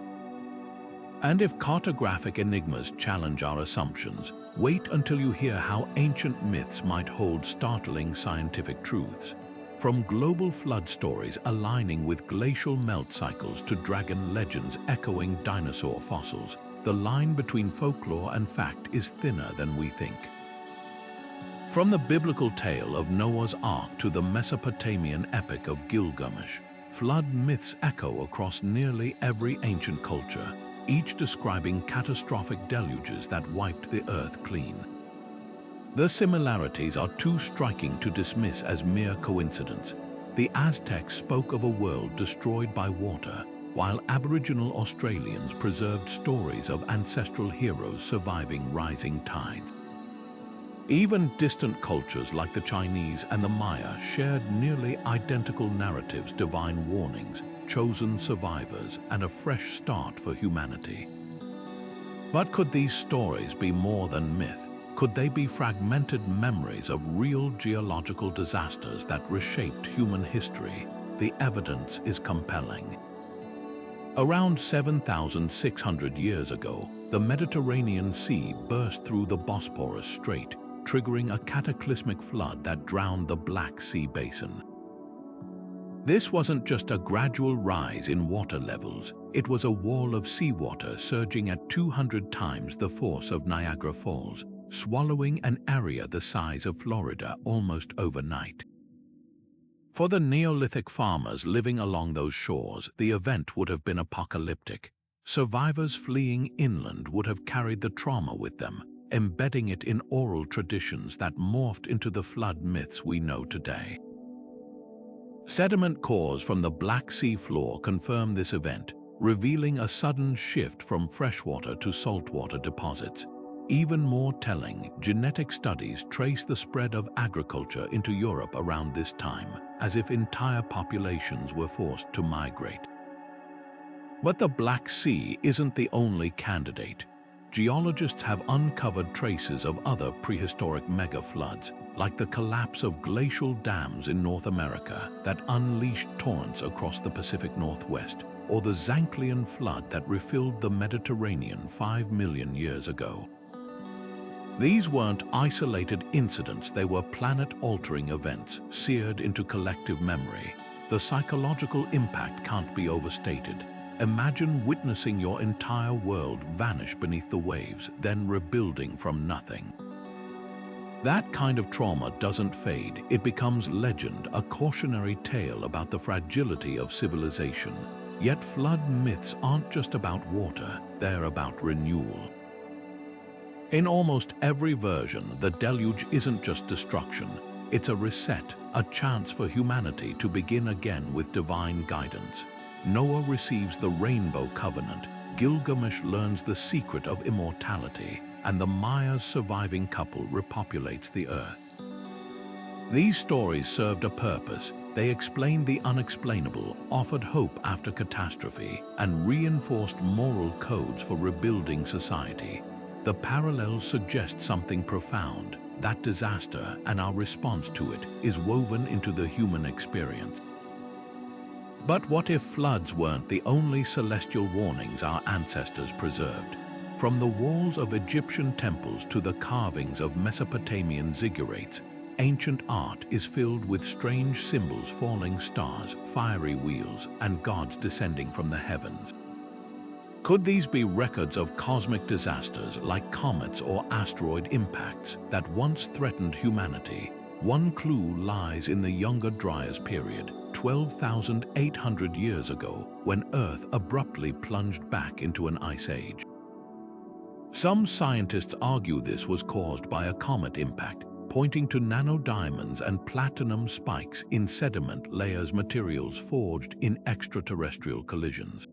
And if cartographic enigmas challenge our assumptions, wait until you hear how ancient myths might hold startling scientific truths. From global flood stories aligning with glacial melt cycles to dragon legends echoing dinosaur fossils, the line between folklore and fact is thinner than we think. From the biblical tale of Noah's Ark to the Mesopotamian epic of Gilgamesh, flood myths echo across nearly every ancient culture, each describing catastrophic deluges that wiped the earth clean. The similarities are too striking to dismiss as mere coincidence. The Aztecs spoke of a world destroyed by water, while Aboriginal Australians preserved stories of ancestral heroes surviving rising tides. Even distant cultures like the Chinese and the Maya shared nearly identical narratives, divine warnings, chosen survivors, and a fresh start for humanity. But could these stories be more than myth? Could they be fragmented memories of real geological disasters that reshaped human history? The evidence is compelling. Around 7,600 years ago, the Mediterranean Sea burst through the Bosporus Strait, triggering a cataclysmic flood that drowned the Black Sea basin. This wasn't just a gradual rise in water levels, it was a wall of seawater surging at 200 times the force of Niagara Falls, swallowing an area the size of Florida almost overnight. For the Neolithic farmers living along those shores, the event would have been apocalyptic. Survivors fleeing inland would have carried the trauma with them, embedding it in oral traditions that morphed into the flood myths we know today. Sediment cores from the Black Sea floor confirm this event, revealing a sudden shift from freshwater to saltwater deposits. Even more telling, genetic studies trace the spread of agriculture into Europe around this time, as if entire populations were forced to migrate. But the Black Sea isn't the only candidate. Geologists have uncovered traces of other prehistoric megafloods, like the collapse of glacial dams in North America that unleashed torrents across the Pacific Northwest, or the Zanclean flood that refilled the Mediterranean 5 million years ago. These weren't isolated incidents, they were planet-altering events, seared into collective memory. The psychological impact can't be overstated. Imagine witnessing your entire world vanish beneath the waves, then rebuilding from nothing. That kind of trauma doesn't fade, it becomes legend, a cautionary tale about the fragility of civilization. Yet flood myths aren't just about water, they're about renewal. In almost every version, the deluge isn't just destruction, it's a reset, a chance for humanity to begin again with divine guidance. Noah receives the Rainbow Covenant, Gilgamesh learns the secret of immortality, and the Maya's surviving couple repopulates the earth. These stories served a purpose. They explained the unexplainable, offered hope after catastrophe, and reinforced moral codes for rebuilding society. The parallels suggest something profound. That disaster and our response to it is woven into the human experience. But what if floods weren't the only celestial warnings our ancestors preserved? From the walls of Egyptian temples to the carvings of Mesopotamian ziggurats, ancient art is filled with strange symbols: falling stars, fiery wheels, and gods descending from the heavens. Could these be records of cosmic disasters like comets or asteroid impacts that once threatened humanity? One clue lies in the Younger Dryas period, 12,800 years ago, when Earth abruptly plunged back into an ice age. Some scientists argue this was caused by a comet impact, pointing to nanodiamonds and platinum spikes in sediment layers, materials forged in extraterrestrial collisions.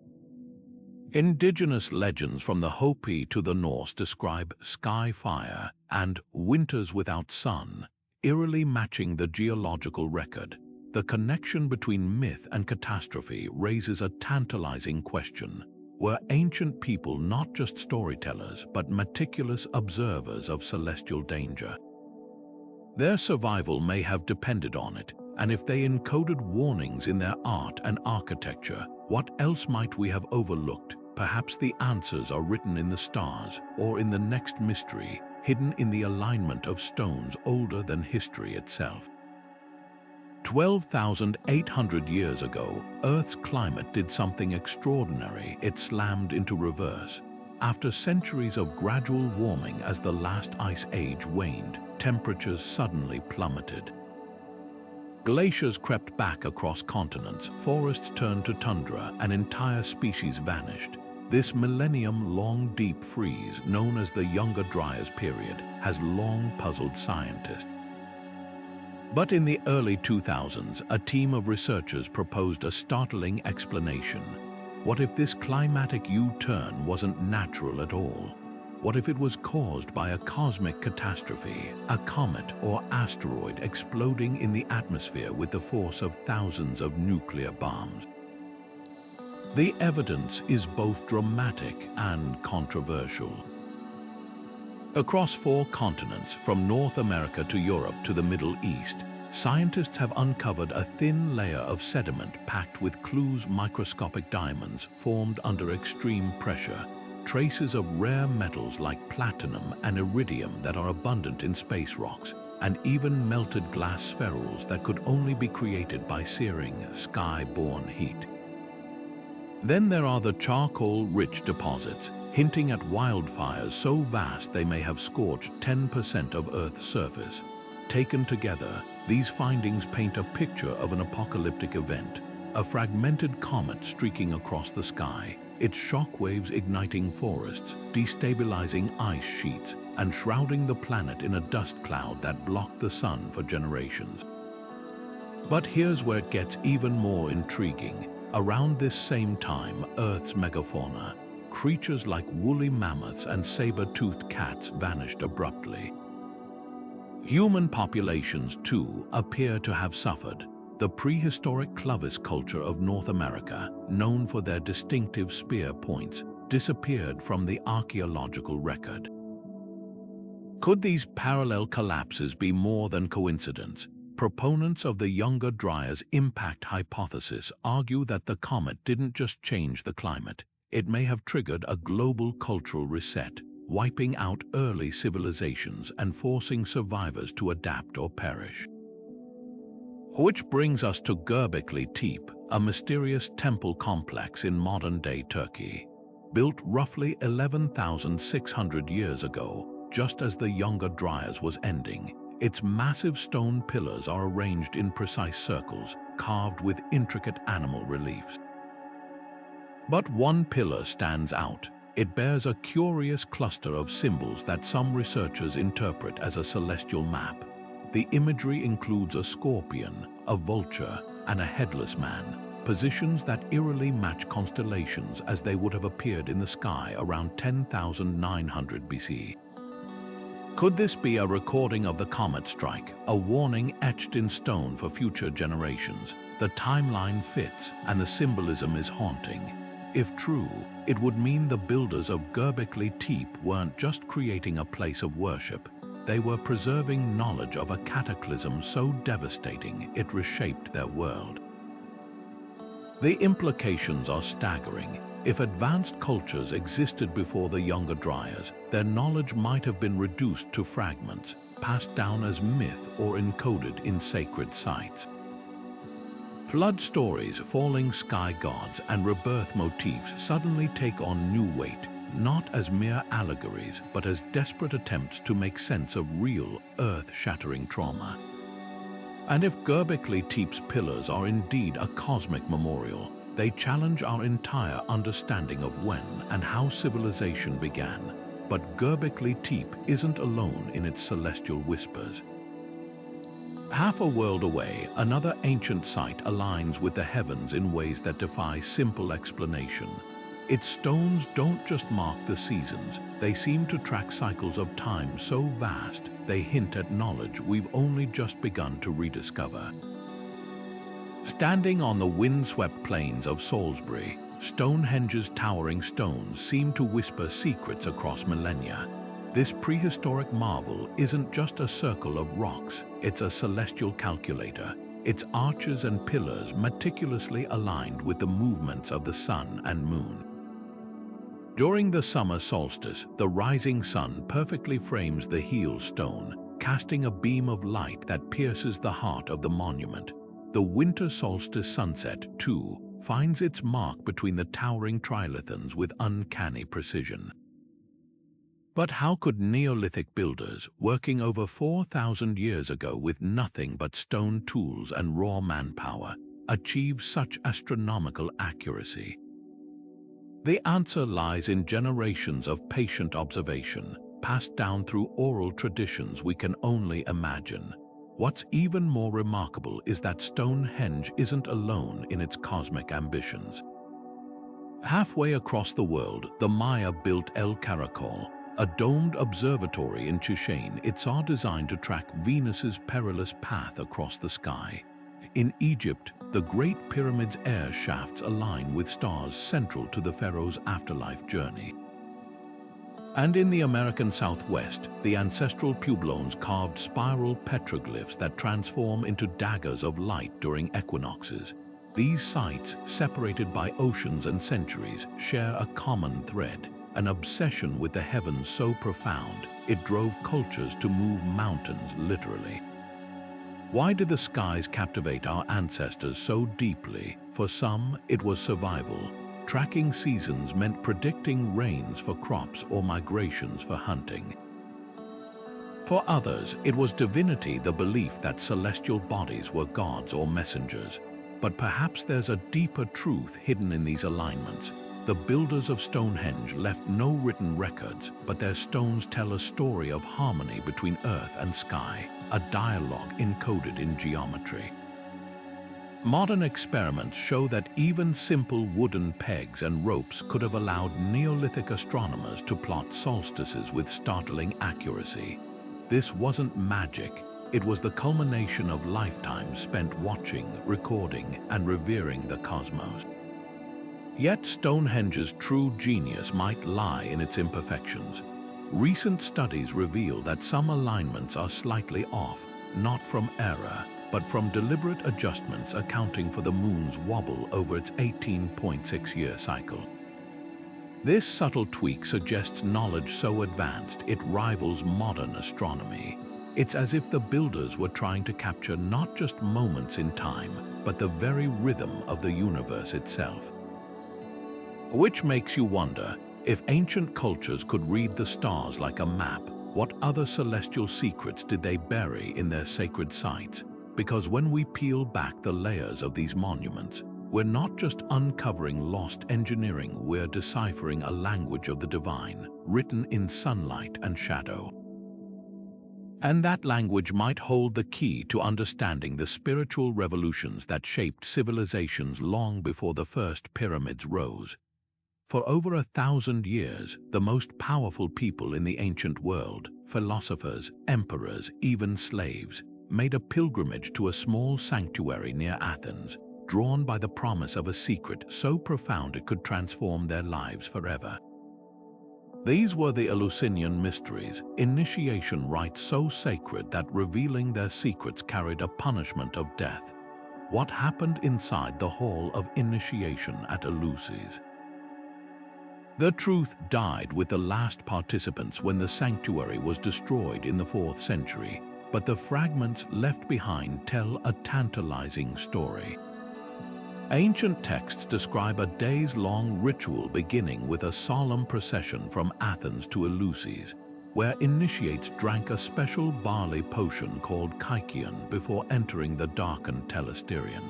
Indigenous legends from the Hopi to the Norse describe sky fire and winters without sun, eerily matching the geological record. The connection between myth and catastrophe raises a tantalizing question. Were ancient people not just storytellers, but meticulous observers of celestial danger? Their survival may have depended on it, and if they encoded warnings in their art and architecture, what else might we have overlooked? Perhaps the answers are written in the stars, or in the next mystery, hidden in the alignment of stones older than history itself. 12,800 years ago, Earth's climate did something extraordinary. It slammed into reverse. After centuries of gradual warming as the last ice age waned, temperatures suddenly plummeted. Glaciers crept back across continents, forests turned to tundra, and entire species vanished. This millennium-long deep freeze, known as the Younger Dryas period, has long puzzled scientists. But in the early 2000s, a team of researchers proposed a startling explanation. What if this climatic U-turn wasn't natural at all? What if it was caused by a cosmic catastrophe, a comet or asteroid exploding in the atmosphere with the force of thousands of nuclear bombs? The evidence is both dramatic and controversial. Across 4 continents, from North America to Europe to the Middle East, scientists have uncovered a thin layer of sediment packed with clues: microscopic diamonds formed under extreme pressure, traces of rare metals like platinum and iridium that are abundant in space rocks, and even melted glass spherules that could only be created by searing, sky-borne heat. Then there are the charcoal-rich deposits, hinting at wildfires so vast they may have scorched 10% of Earth's surface. Taken together, these findings paint a picture of an apocalyptic event, a fragmented comet streaking across the sky, its shockwaves igniting forests, destabilizing ice sheets, and shrouding the planet in a dust cloud that blocked the sun for generations. But here's where it gets even more intriguing. Around this same time, Earth's megafauna, creatures like woolly mammoths and saber-toothed cats, vanished abruptly. Human populations, too, appear to have suffered. The prehistoric Clovis culture of North America, known for their distinctive spear points, disappeared from the archaeological record. Could these parallel collapses be more than coincidence? Proponents of the Younger Dryas impact hypothesis argue that the comet didn't just change the climate. It may have triggered a global cultural reset, wiping out early civilizations and forcing survivors to adapt or perish. Which brings us to Göbekli Tepe, a mysterious temple complex in modern-day Turkey. Built roughly 11,600 years ago, just as the Younger Dryas was ending, its massive stone pillars are arranged in precise circles, carved with intricate animal reliefs. But one pillar stands out. It bears a curious cluster of symbols that some researchers interpret as a celestial map. The imagery includes a scorpion, a vulture, and a headless man, positions that eerily match constellations as they would have appeared in the sky around 10,900 BC. Could this be a recording of the comet strike, a warning etched in stone for future generations? The timeline fits, and the symbolism is haunting. If true, it would mean the builders of Göbekli Tepe weren't just creating a place of worship, they were preserving knowledge of a cataclysm so devastating it reshaped their world. The implications are staggering. If advanced cultures existed before the Younger Dryas, their knowledge might have been reduced to fragments, passed down as myth or encoded in sacred sites. Flood stories, falling sky gods, and rebirth motifs suddenly take on new weight, not as mere allegories, but as desperate attempts to make sense of real, earth-shattering trauma. And if Göbekli Tepe's pillars are indeed a cosmic memorial, they challenge our entire understanding of when and how civilization began. But Göbekli Tepe isn't alone in its celestial whispers. Half a world away, another ancient site aligns with the heavens in ways that defy simple explanation. Its stones don't just mark the seasons, they seem to track cycles of time so vast they hint at knowledge we've only just begun to rediscover. Standing on the windswept plains of Salisbury, Stonehenge's towering stones seem to whisper secrets across millennia. This prehistoric marvel isn't just a circle of rocks, it's a celestial calculator, its arches and pillars meticulously aligned with the movements of the sun and moon. During the summer solstice, the rising sun perfectly frames the heel stone, casting a beam of light that pierces the heart of the monument. The winter solstice sunset, too, finds its mark between the towering trilithons with uncanny precision. But how could Neolithic builders, working over 4,000 years ago with nothing but stone tools and raw manpower, achieve such astronomical accuracy? The answer lies in generations of patient observation, passed down through oral traditions we can only imagine. What's even more remarkable is that Stonehenge isn't alone in its cosmic ambitions. Halfway across the world, the Maya built El Caracol, a domed observatory in Chichen Itza designed to track Venus's perilous path across the sky. In Egypt, the Great Pyramid's air shafts align with stars central to the pharaoh's afterlife journey. And in the American Southwest, the ancestral Pueblones carved spiral petroglyphs that transform into daggers of light during equinoxes. These sites, separated by oceans and centuries, share a common thread, an obsession with the heavens so profound, it drove cultures to move mountains literally. Why did the skies captivate our ancestors so deeply? For some, it was survival. Tracking seasons meant predicting rains for crops or migrations for hunting. For others, it was divinity, the belief that celestial bodies were gods or messengers. But perhaps there's a deeper truth hidden in these alignments. The builders of Stonehenge left no written records, but their stones tell a story of harmony between earth and sky, a dialogue encoded in geometry. Modern experiments show that even simple wooden pegs and ropes could have allowed Neolithic astronomers to plot solstices with startling accuracy. This wasn't magic, it was the culmination of lifetimes spent watching, recording, and revering the cosmos. Yet Stonehenge's true genius might lie in its imperfections. Recent studies reveal that some alignments are slightly off, not from error, but from deliberate adjustments accounting for the moon's wobble over its 18.6-year cycle. This subtle tweak suggests knowledge so advanced it rivals modern astronomy. It's as if the builders were trying to capture not just moments in time, but the very rhythm of the universe itself. Which makes you wonder, if ancient cultures could read the stars like a map, what other celestial secrets did they bury in their sacred sites? Because when we peel back the layers of these monuments, we're not just uncovering lost engineering, we're deciphering a language of the divine, written in sunlight and shadow. And that language might hold the key to understanding the spiritual revolutions that shaped civilizations long before the first pyramids rose. For over 1,000 years, the most powerful people in the ancient world, philosophers, emperors, even slaves, made a pilgrimage to a small sanctuary near Athens, drawn by the promise of a secret so profound it could transform their lives forever. These were the Eleusinian mysteries, initiation rites so sacred that revealing their secrets carried a punishment of death. What happened inside the hall of initiation at Eleusis? The truth died with the last participants when the sanctuary was destroyed in the 4th century, but the fragments left behind tell a tantalizing story. Ancient texts describe a days-long ritual beginning with a solemn procession from Athens to Eleusis, where initiates drank a special barley potion called kykeon before entering the darkened telesterion.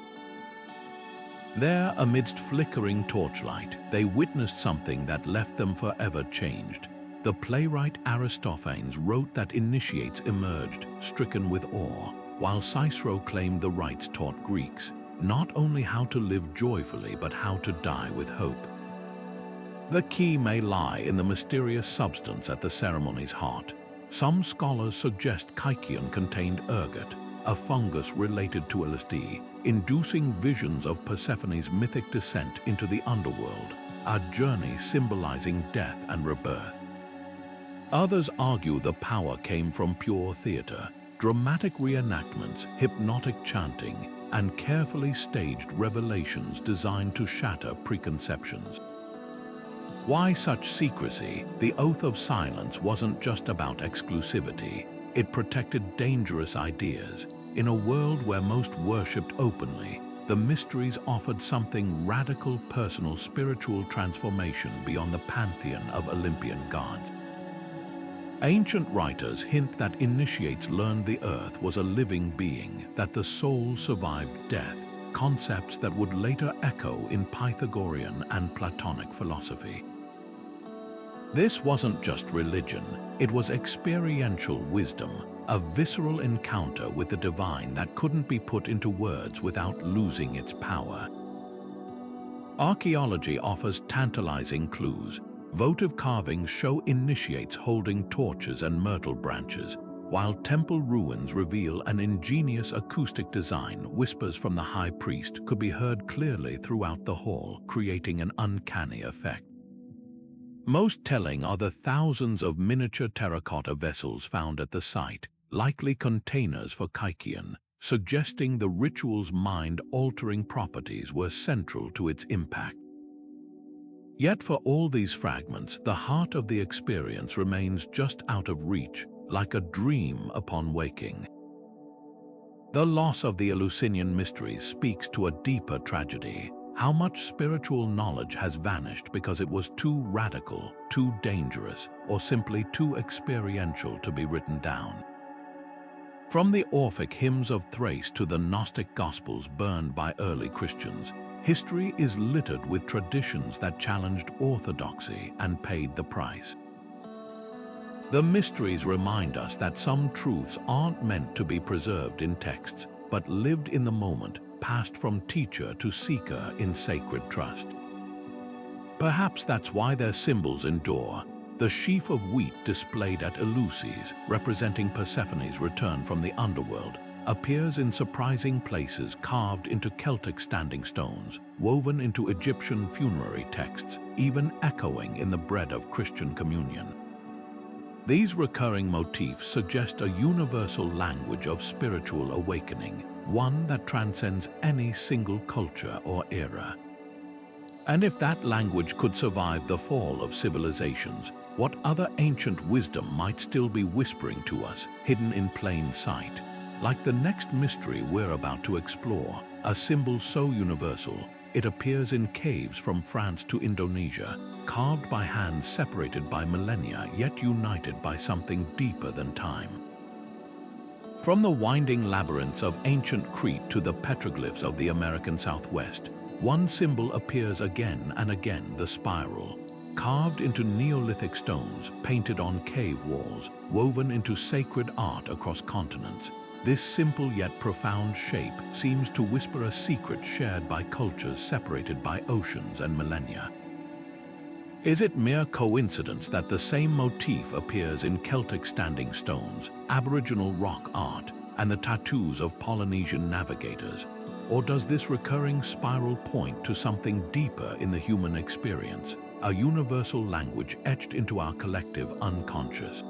There, amidst flickering torchlight, they witnessed something that left them forever changed. The playwright Aristophanes wrote that initiates emerged, stricken with awe, while Cicero claimed the rites taught Greeks not only how to live joyfully but how to die with hope. The key may lie in the mysterious substance at the ceremony's heart. Some scholars suggest kykeon contained ergot, a fungus related to LSD, inducing visions of Persephone's mythic descent into the underworld, a journey symbolizing death and rebirth. Others argue the power came from pure theater, dramatic reenactments, hypnotic chanting, and carefully staged revelations designed to shatter preconceptions. Why such secrecy? The oath of silence wasn't just about exclusivity. It protected dangerous ideas. In a world where most worshipped openly, the mysteries offered something radical, personal, spiritual transformation beyond the pantheon of Olympian gods. Ancient writers hint that initiates learned the earth was a living being, that the soul survived death, concepts that would later echo in Pythagorean and Platonic philosophy. This wasn't just religion, it was experiential wisdom, a visceral encounter with the divine that couldn't be put into words without losing its power. Archaeology offers tantalizing clues. Votive carvings show initiates holding torches and myrtle branches, while temple ruins reveal an ingenious acoustic design. Whispers from the high priest could be heard clearly throughout the hall, creating an uncanny effect. Most telling are the thousands of miniature terracotta vessels found at the site, likely containers for kykeon, suggesting the ritual's mind-altering properties were central to its impact. Yet for all these fragments, the heart of the experience remains just out of reach, like a dream upon waking. The loss of the Eleusinian mysteries speaks to a deeper tragedy. How much spiritual knowledge has vanished because it was too radical, too dangerous, or simply too experiential to be written down? From the Orphic hymns of Thrace to the Gnostic Gospels burned by early Christians, history is littered with traditions that challenged orthodoxy and paid the price. The mysteries remind us that some truths aren't meant to be preserved in texts, but lived in the moment, passed from teacher to seeker in sacred trust. Perhaps that's why their symbols endure. The sheaf of wheat displayed at Eleusis, representing Persephone's return from the underworld, appears in surprising places, carved into Celtic standing stones, woven into Egyptian funerary texts, even echoing in the bread of Christian communion. These recurring motifs suggest a universal language of spiritual awakening, one that transcends any single culture or era. And if that language could survive the fall of civilizations, what other ancient wisdom might still be whispering to us, hidden in plain sight? Like the next mystery we're about to explore, a symbol so universal, it appears in caves from France to Indonesia, carved by hands separated by millennia yet united by something deeper than time. From the winding labyrinths of ancient Crete to the petroglyphs of the American Southwest, one symbol appears again and again: the spiral. Carved into Neolithic stones, painted on cave walls, woven into sacred art across continents, this simple yet profound shape seems to whisper a secret shared by cultures separated by oceans and millennia. Is it mere coincidence that the same motif appears in Celtic standing stones, Aboriginal rock art, and the tattoos of Polynesian navigators? Or does this recurring spiral point to something deeper in the human experience, a universal language etched into our collective unconscious?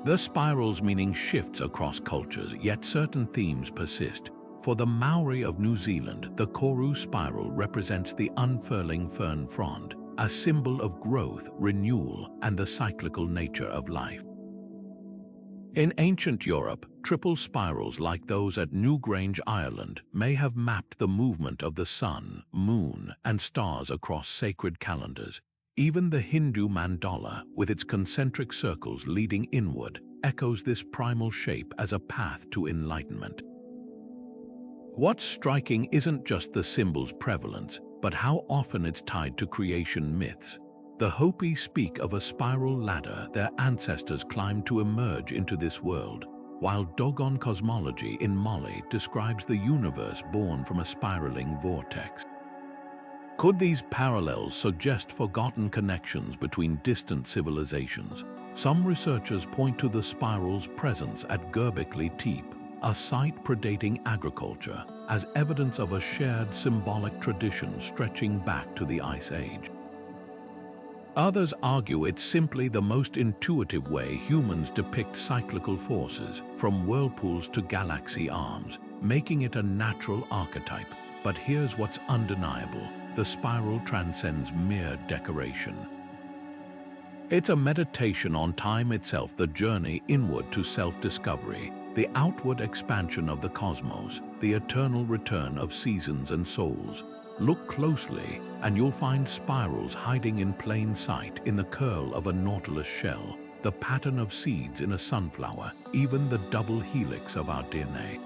The spiral's meaning shifts across cultures, yet certain themes persist. For the Maori of New Zealand, the Koru spiral represents the unfurling fern frond, a symbol of growth, renewal, and the cyclical nature of life. In ancient Europe, triple spirals like those at Newgrange, Ireland, may have mapped the movement of the sun, moon, and stars across sacred calendars. Even the Hindu mandala, with its concentric circles leading inward, echoes this primal shape as a path to enlightenment. What's striking isn't just the symbol's prevalence, but how often it's tied to creation myths. The Hopi speak of a spiral ladder their ancestors climbed to emerge into this world, while Dogon cosmology in Mali describes the universe born from a spiraling vortex. Could these parallels suggest forgotten connections between distant civilizations? Some researchers point to the spiral's presence at Göbekli Tepe, a site predating agriculture, as evidence of a shared symbolic tradition stretching back to the Ice Age. Others argue it's simply the most intuitive way humans depict cyclical forces, from whirlpools to galaxy arms, making it a natural archetype. But here's what's undeniable: the spiral transcends mere decoration. It's a meditation on time itself, the journey inward to self-discovery, the outward expansion of the cosmos, the eternal return of seasons and souls. Look closely, and you'll find spirals hiding in plain sight, in the curl of a nautilus shell, the pattern of seeds in a sunflower, even the double helix of our DNA.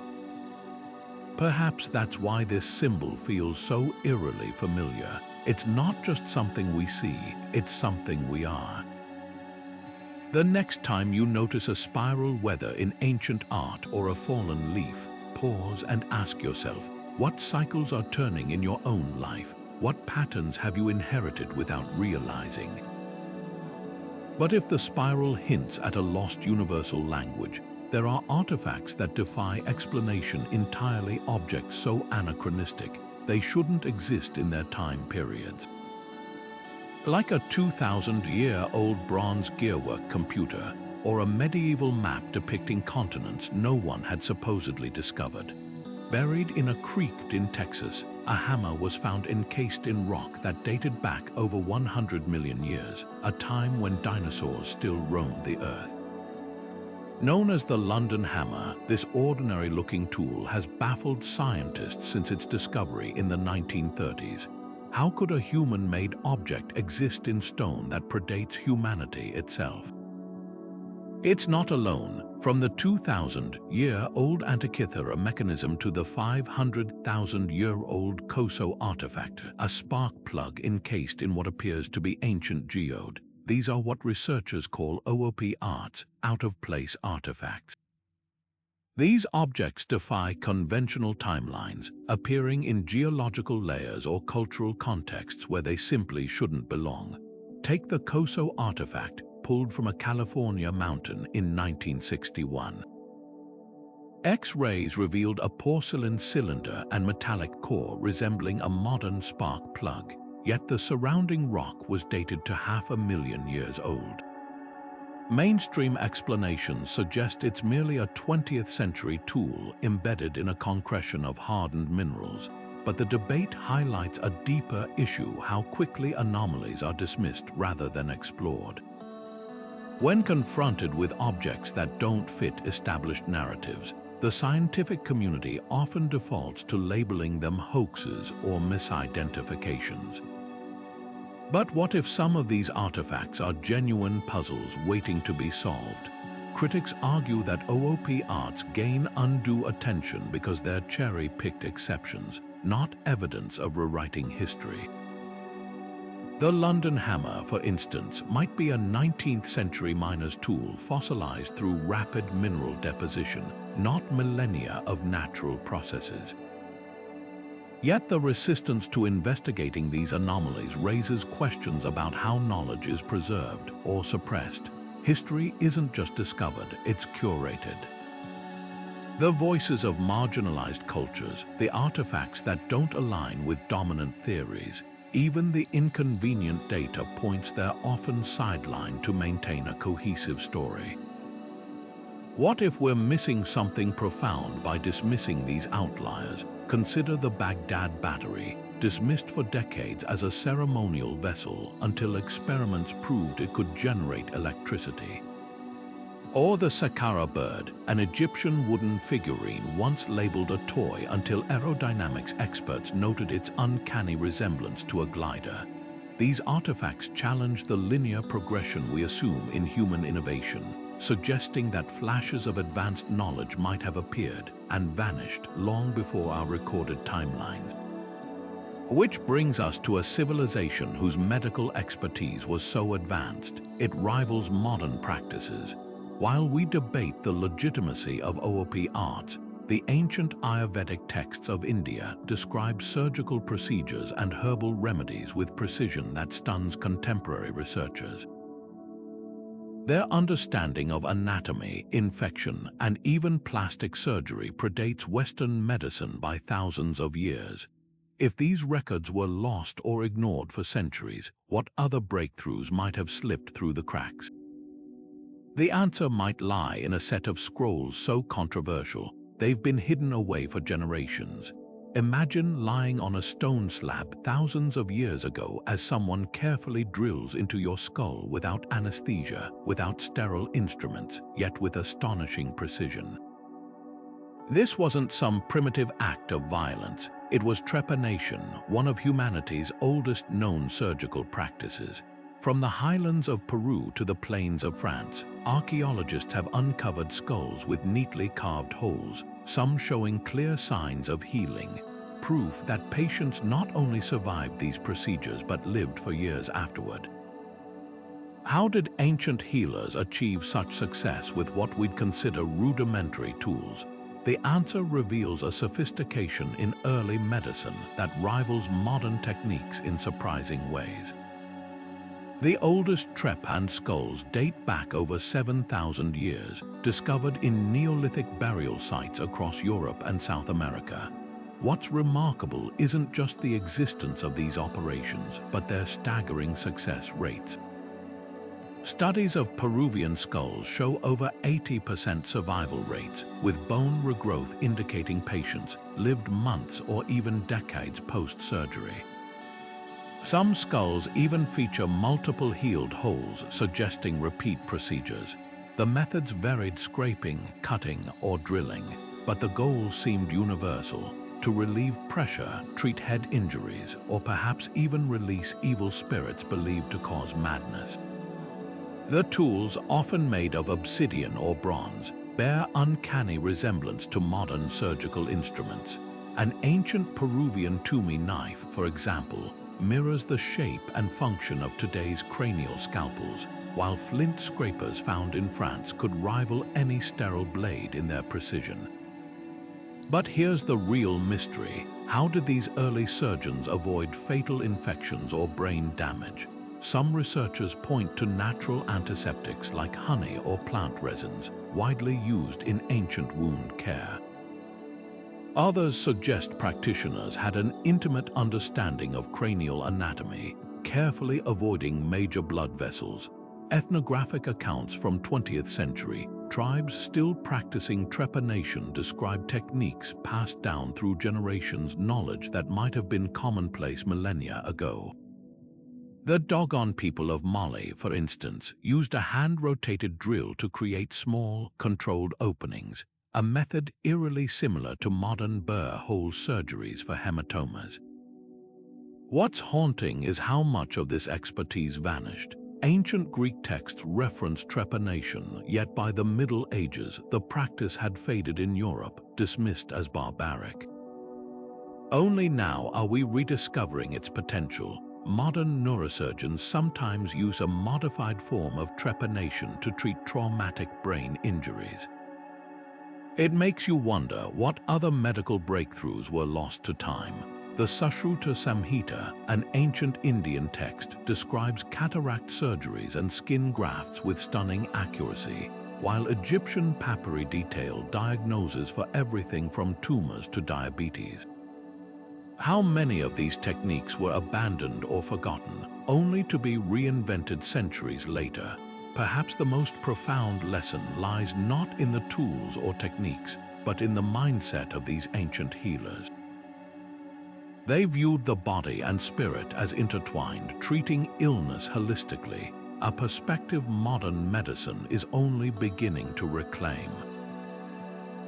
Perhaps that's why this symbol feels so eerily familiar. It's not just something we see, it's something we are. The next time you notice a spiral, whether in ancient art or a fallen leaf, pause and ask yourself, what cycles are turning in your own life? What patterns have you inherited without realizing? But if the spiral hints at a lost universal language, there are artifacts that defy explanation entirely, objects so anachronistic they shouldn't exist in their time periods. Like a 2,000-year-old bronze gearwork computer, or a medieval map depicting continents no one had supposedly discovered. Buried in a creek in Texas, a hammer was found encased in rock that dated back over 100 million years, a time when dinosaurs still roamed the earth. Known as the London Hammer, this ordinary-looking tool has baffled scientists since its discovery in the 1930s. How could a human-made object exist in stone that predates humanity itself? It's not alone. From the 2,000-year-old Antikythera mechanism to the 500,000-year-old Koso artifact, a spark plug encased in what appears to be ancient geode. These are what researchers call OOP arts, out-of-place artifacts. These objects defy conventional timelines, appearing in geological layers or cultural contexts where they simply shouldn't belong. Take the Koso artifact, pulled from a California mountain in 1961. X-rays revealed a porcelain cylinder and metallic core resembling a modern spark plug, yet the surrounding rock was dated to 500,000 years old. Mainstream explanations suggest it's merely a 20th century tool embedded in a concretion of hardened minerals. but the debate highlights a deeper issue: how quickly anomalies are dismissed rather than explored. When confronted with objects that don't fit established narratives, the scientific community often defaults to labeling them hoaxes or misidentifications. But what if some of these artifacts are genuine puzzles waiting to be solved? Critics argue that OOP arts gain undue attention because they're cherry-picked exceptions, not evidence of rewriting history. The London hammer, for instance, might be a 19th-century miner's tool fossilized through rapid mineral deposition, not millennia of natural processes. Yet the resistance to investigating these anomalies raises questions about how knowledge is preserved or suppressed. History isn't just discovered, it's curated. The voices of marginalized cultures, the artifacts that don't align with dominant theories, even the inconvenient data points they're often sidelined to maintain a cohesive story. What if we're missing something profound by dismissing these outliers? Consider the Baghdad battery, dismissed for decades as a ceremonial vessel until experiments proved it could generate electricity. Or the Saqqara bird, an Egyptian wooden figurine once labeled a toy until aerodynamics experts noted its uncanny resemblance to a glider. These artifacts challenge the linear progression we assume in human innovation, suggesting that flashes of advanced knowledge might have appeared and vanished long before our recorded timelines. Which brings us to a civilization whose medical expertise was so advanced, it rivals modern practices. While we debate the legitimacy of OOP arts, the ancient Ayurvedic texts of India describe surgical procedures and herbal remedies with precision that stuns contemporary researchers. Their understanding of anatomy, infection, and even plastic surgery predates Western medicine by thousands of years. If these records were lost or ignored for centuries, what other breakthroughs might have slipped through the cracks? The answer might lie in a set of scrolls so controversial, they've been hidden away for generations. Imagine lying on a stone slab thousands of years ago as someone carefully drills into your skull without anesthesia, without sterile instruments, yet with astonishing precision. This wasn't some primitive act of violence. It was trepanation, one of humanity's oldest known surgical practices. From the highlands of Peru to the plains of France, archaeologists have uncovered skulls with neatly carved holes, some showing clear signs of healing, proof that patients not only survived these procedures but lived for years afterward. How did ancient healers achieve such success with what we'd consider rudimentary tools? The answer reveals a sophistication in early medicine that rivals modern techniques in surprising ways. The oldest trepan skulls date back over 7,000 years, discovered in Neolithic burial sites across Europe and South America. What's remarkable isn't just the existence of these operations, but their staggering success rates. Studies of Peruvian skulls show over 80% survival rates, with bone regrowth indicating patients lived months or even decades post-surgery. Some skulls even feature multiple healed holes, suggesting repeat procedures. The methods varied: scraping, cutting, or drilling, but the goal seemed universal: to relieve pressure, treat head injuries, or perhaps even release evil spirits believed to cause madness. The tools, often made of obsidian or bronze, bear uncanny resemblance to modern surgical instruments. An ancient Peruvian Tumi knife, for example, mirrors the shape and function of today's cranial scalpels, while flint scrapers found in France could rival any sterile blade in their precision. But here's the real mystery: how did these early surgeons avoid fatal infections or brain damage? Some researchers point to natural antiseptics like honey or plant resins, widely used in ancient wound care. Others suggest practitioners had an intimate understanding of cranial anatomy, carefully avoiding major blood vessels. Ethnographic accounts from 20th century tribes still practicing trepanation describe techniques passed down through generations, knowledge that might have been commonplace millennia ago. The Dogon people of Mali, for instance, used a hand-rotated drill to create small, controlled openings, a method eerily similar to modern burr hole surgeries for hematomas. What's haunting is how much of this expertise vanished. Ancient Greek texts reference trepanation, yet by the Middle Ages, the practice had faded in Europe, dismissed as barbaric. Only now are we rediscovering its potential. Modern neurosurgeons sometimes use a modified form of trepanation to treat traumatic brain injuries. It makes you wonder what other medical breakthroughs were lost to time. The Sushruta Samhita, an ancient Indian text, describes cataract surgeries and skin grafts with stunning accuracy, while Egyptian papyri detail diagnoses for everything from tumors to diabetes. How many of these techniques were abandoned or forgotten, only to be reinvented centuries later? Perhaps the most profound lesson lies not in the tools or techniques, but in the mindset of these ancient healers. They viewed the body and spirit as intertwined, treating illness holistically, a perspective modern medicine is only beginning to reclaim.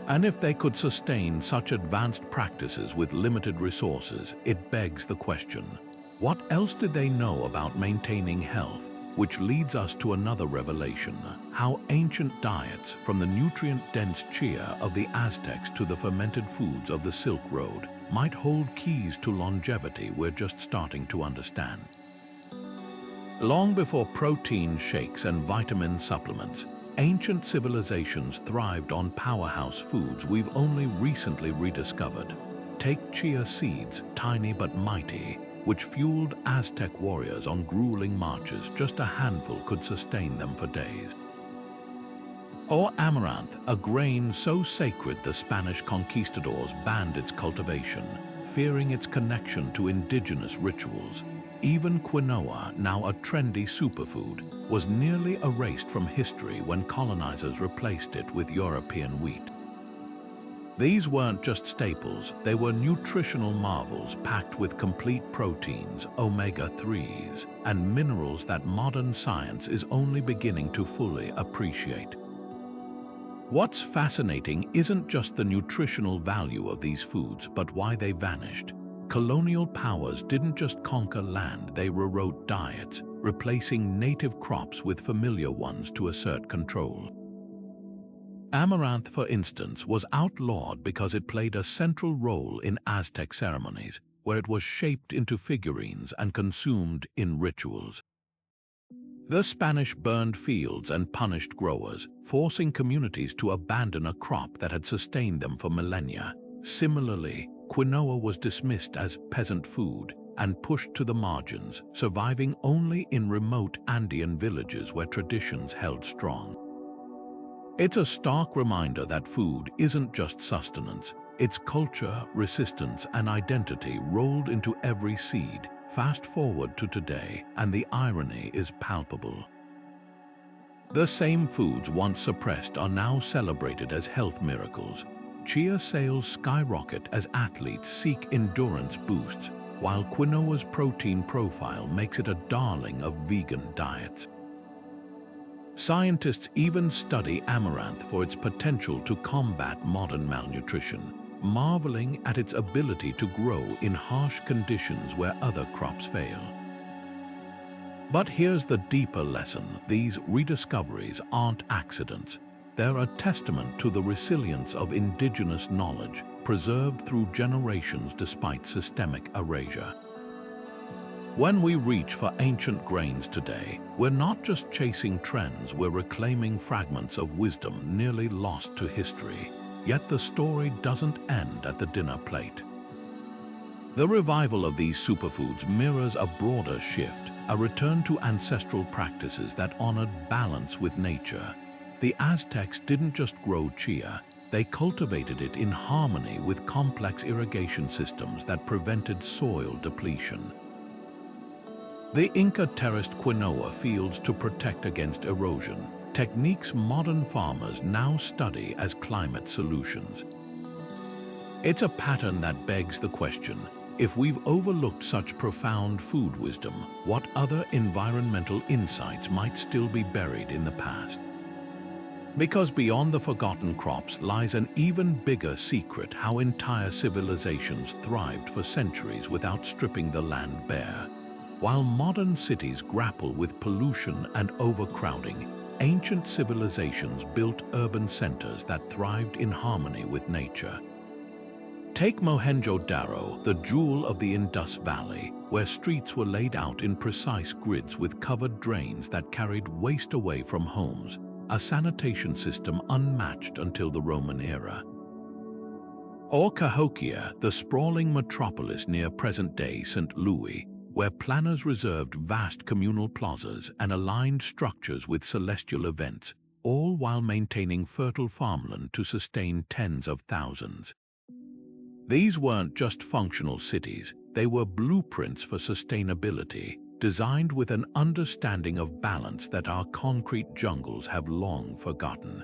And if they could sustain such advanced practices with limited resources, it begs the question, what else did they know about maintaining health? Which leads us to another revelation, how ancient diets, from the nutrient-dense chia of the Aztecs to the fermented foods of the Silk Road, might hold keys to longevity we're just starting to understand. Long before protein shakes and vitamin supplements, ancient civilizations thrived on powerhouse foods we've only recently rediscovered. Take chia seeds, tiny but mighty, which fueled Aztec warriors on grueling marches. Just a handful could sustain them for days. Or amaranth, a grain so sacred the Spanish conquistadors banned its cultivation, fearing its connection to indigenous rituals. Even quinoa, now a trendy superfood, was nearly erased from history when colonizers replaced it with European wheat. These weren't just staples, they were nutritional marvels packed with complete proteins, omega-3s, and minerals that modern science is only beginning to fully appreciate. What's fascinating isn't just the nutritional value of these foods, but why they vanished. Colonial powers didn't just conquer land, they rewrote diets, replacing native crops with familiar ones to assert control. Amaranth, for instance, was outlawed because it played a central role in Aztec ceremonies, where it was shaped into figurines and consumed in rituals. The Spanish burned fields and punished growers, forcing communities to abandon a crop that had sustained them for millennia. Similarly, quinoa was dismissed as peasant food and pushed to the margins, surviving only in remote Andean villages where traditions held strong. It's a stark reminder that food isn't just sustenance, it's culture, resistance, and identity rolled into every seed. Fast forward to today, and the irony is palpable. The same foods once suppressed are now celebrated as health miracles. Chia sales skyrocket as athletes seek endurance boosts, while quinoa's protein profile makes it a darling of vegan diets. Scientists even study amaranth for its potential to combat modern malnutrition, marveling at its ability to grow in harsh conditions where other crops fail. But here's the deeper lesson: these rediscoveries aren't accidents. They're a testament to the resilience of indigenous knowledge, preserved through generations despite systemic erasure. When we reach for ancient grains today, we're not just chasing trends, we're reclaiming fragments of wisdom nearly lost to history. Yet the story doesn't end at the dinner plate. The revival of these superfoods mirrors a broader shift, a return to ancestral practices that honored balance with nature. The Aztecs didn't just grow chia, they cultivated it in harmony with complex irrigation systems that prevented soil depletion. The Inca terraced quinoa fields to protect against erosion, techniques modern farmers now study as climate solutions. It's a pattern that begs the question, if we've overlooked such profound food wisdom, what other environmental insights might still be buried in the past? Because beyond the forgotten crops lies an even bigger secret: how entire civilizations thrived for centuries without stripping the land bare. While modern cities grapple with pollution and overcrowding, ancient civilizations built urban centers that thrived in harmony with nature. Take Mohenjo-Daro, the jewel of the Indus Valley, where streets were laid out in precise grids with covered drains that carried waste away from homes, a sanitation system unmatched until the Roman era. Or Cahokia, the sprawling metropolis near present-day St. Louis, where planners reserved vast communal plazas and aligned structures with celestial events, all while maintaining fertile farmland to sustain tens of thousands. These weren't just functional cities, they were blueprints for sustainability, designed with an understanding of balance that our concrete jungles have long forgotten.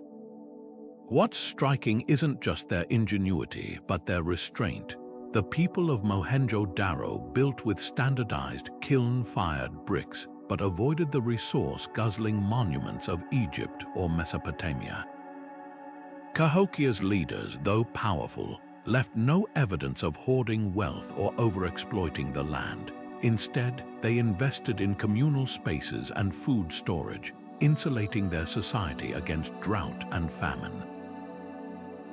What's striking isn't just their ingenuity, but their restraint. The people of Mohenjo-Daro built with standardized, kiln-fired bricks, but avoided the resource-guzzling monuments of Egypt or Mesopotamia. Cahokia's leaders, though powerful, left no evidence of hoarding wealth or overexploiting the land. Instead, they invested in communal spaces and food storage, insulating their society against drought and famine.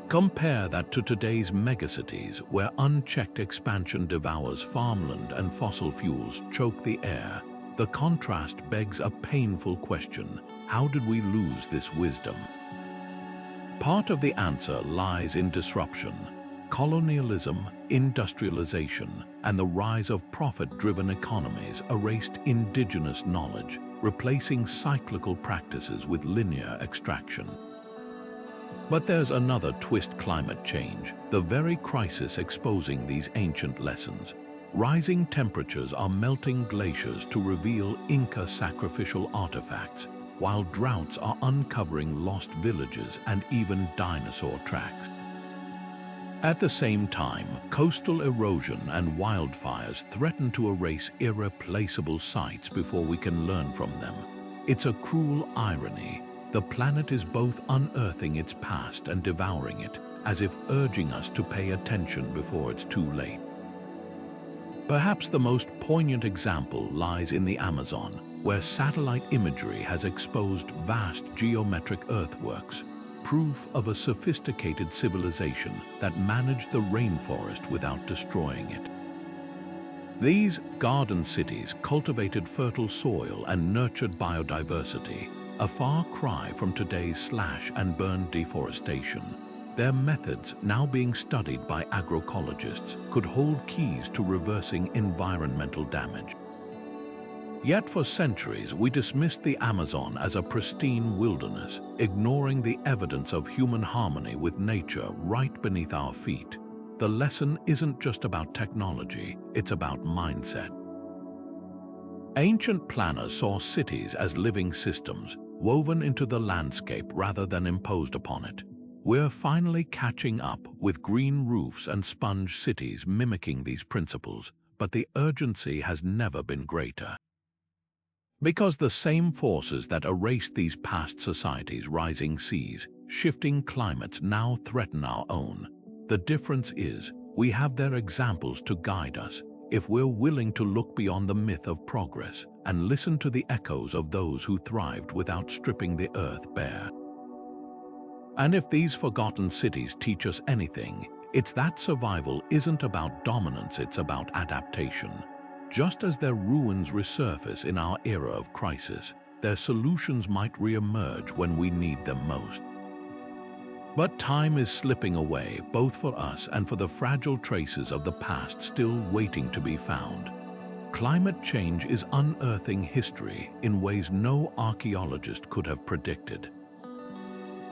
Compare that to today's megacities, where unchecked expansion devours farmland and fossil fuels choke the air. The contrast begs a painful question: how did we lose this wisdom? Part of the answer lies in disruption. Colonialism, industrialization, and the rise of profit-driven economies erased indigenous knowledge, replacing cyclical practices with linear extraction. But there's another twist: climate change, the very crisis exposing these ancient lessons. Rising temperatures are melting glaciers to reveal Inca sacrificial artifacts, while droughts are uncovering lost villages and even dinosaur tracks. At the same time, coastal erosion and wildfires threaten to erase irreplaceable sites before we can learn from them. It's a cruel irony. The planet is both unearthing its past and devouring it, as if urging us to pay attention before it's too late. Perhaps the most poignant example lies in the Amazon, where satellite imagery has exposed vast geometric earthworks, proof of a sophisticated civilization that managed the rainforest without destroying it. These garden cities cultivated fertile soil and nurtured biodiversity, a far cry from today's slash-and-burn deforestation. Their methods, now being studied by agroecologists, could hold keys to reversing environmental damage. Yet for centuries, we dismissed the Amazon as a pristine wilderness, ignoring the evidence of human harmony with nature right beneath our feet. The lesson isn't just about technology, it's about mindset. Ancient planners saw cities as living systems, woven into the landscape rather than imposed upon it. We're finally catching up, with green roofs and sponge cities mimicking these principles, but the urgency has never been greater. Because the same forces that erased these past societies, rising seas, shifting climates, now threaten our own. The difference is, we have their examples to guide us, if we're willing to look beyond the myth of progress and listen to the echoes of those who thrived without stripping the earth bare. And if these forgotten cities teach us anything, it's that survival isn't about dominance, it's about adaptation. Just as their ruins resurface in our era of crisis, their solutions might re-emerge when we need them most. But time is slipping away, both for us and for the fragile traces of the past still waiting to be found. Climate change is unearthing history in ways no archaeologist could have predicted.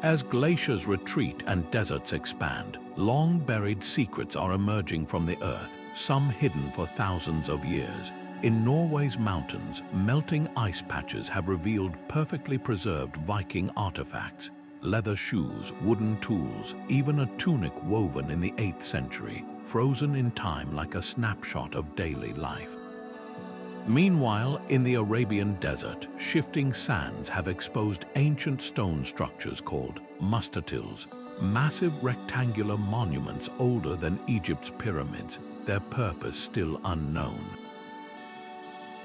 As glaciers retreat and deserts expand, long-buried secrets are emerging from the earth, some hidden for thousands of years. In Norway's mountains, melting ice patches have revealed perfectly preserved Viking artifacts, leather shoes, wooden tools, even a tunic woven in the 8th century, frozen in time like a snapshot of daily life. Meanwhile, in the Arabian desert, shifting sands have exposed ancient stone structures called mustatils, massive rectangular monuments older than Egypt's pyramids, their purpose still unknown.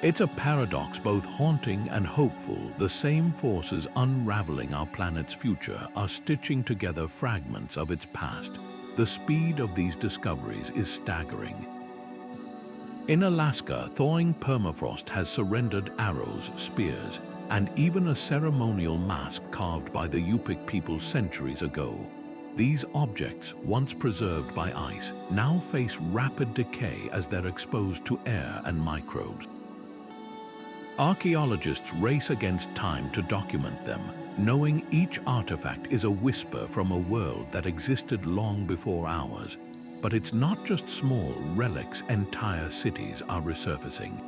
It's a paradox both haunting and hopeful. The same forces unraveling our planet's future are stitching together fragments of its past. The speed of these discoveries is staggering. In Alaska, thawing permafrost has surrendered arrows, spears, and even a ceremonial mask carved by the Yupik people centuries ago. These objects, once preserved by ice, now face rapid decay as they're exposed to air and microbes. Archaeologists race against time to document them, knowing each artifact is a whisper from a world that existed long before ours. But it's not just small relics, entire cities are resurfacing.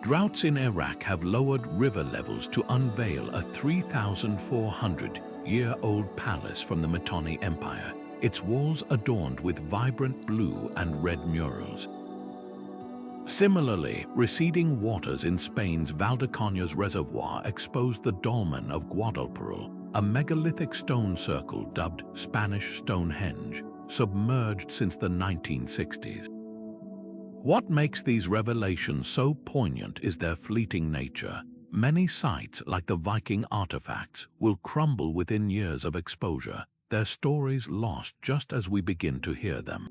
Droughts in Iraq have lowered river levels to unveil a 3,400-year-old palace from the Mitanni Empire, its walls adorned with vibrant blue and red murals. Similarly, receding waters in Spain's Valdecañas Reservoir exposed the dolmen of Guadalperol, a megalithic stone circle dubbed Spanish Stonehenge, submerged since the 1960s. What makes these revelations so poignant is their fleeting nature. Many sites, like the Viking artifacts, will crumble within years of exposure, their stories lost just as we begin to hear them.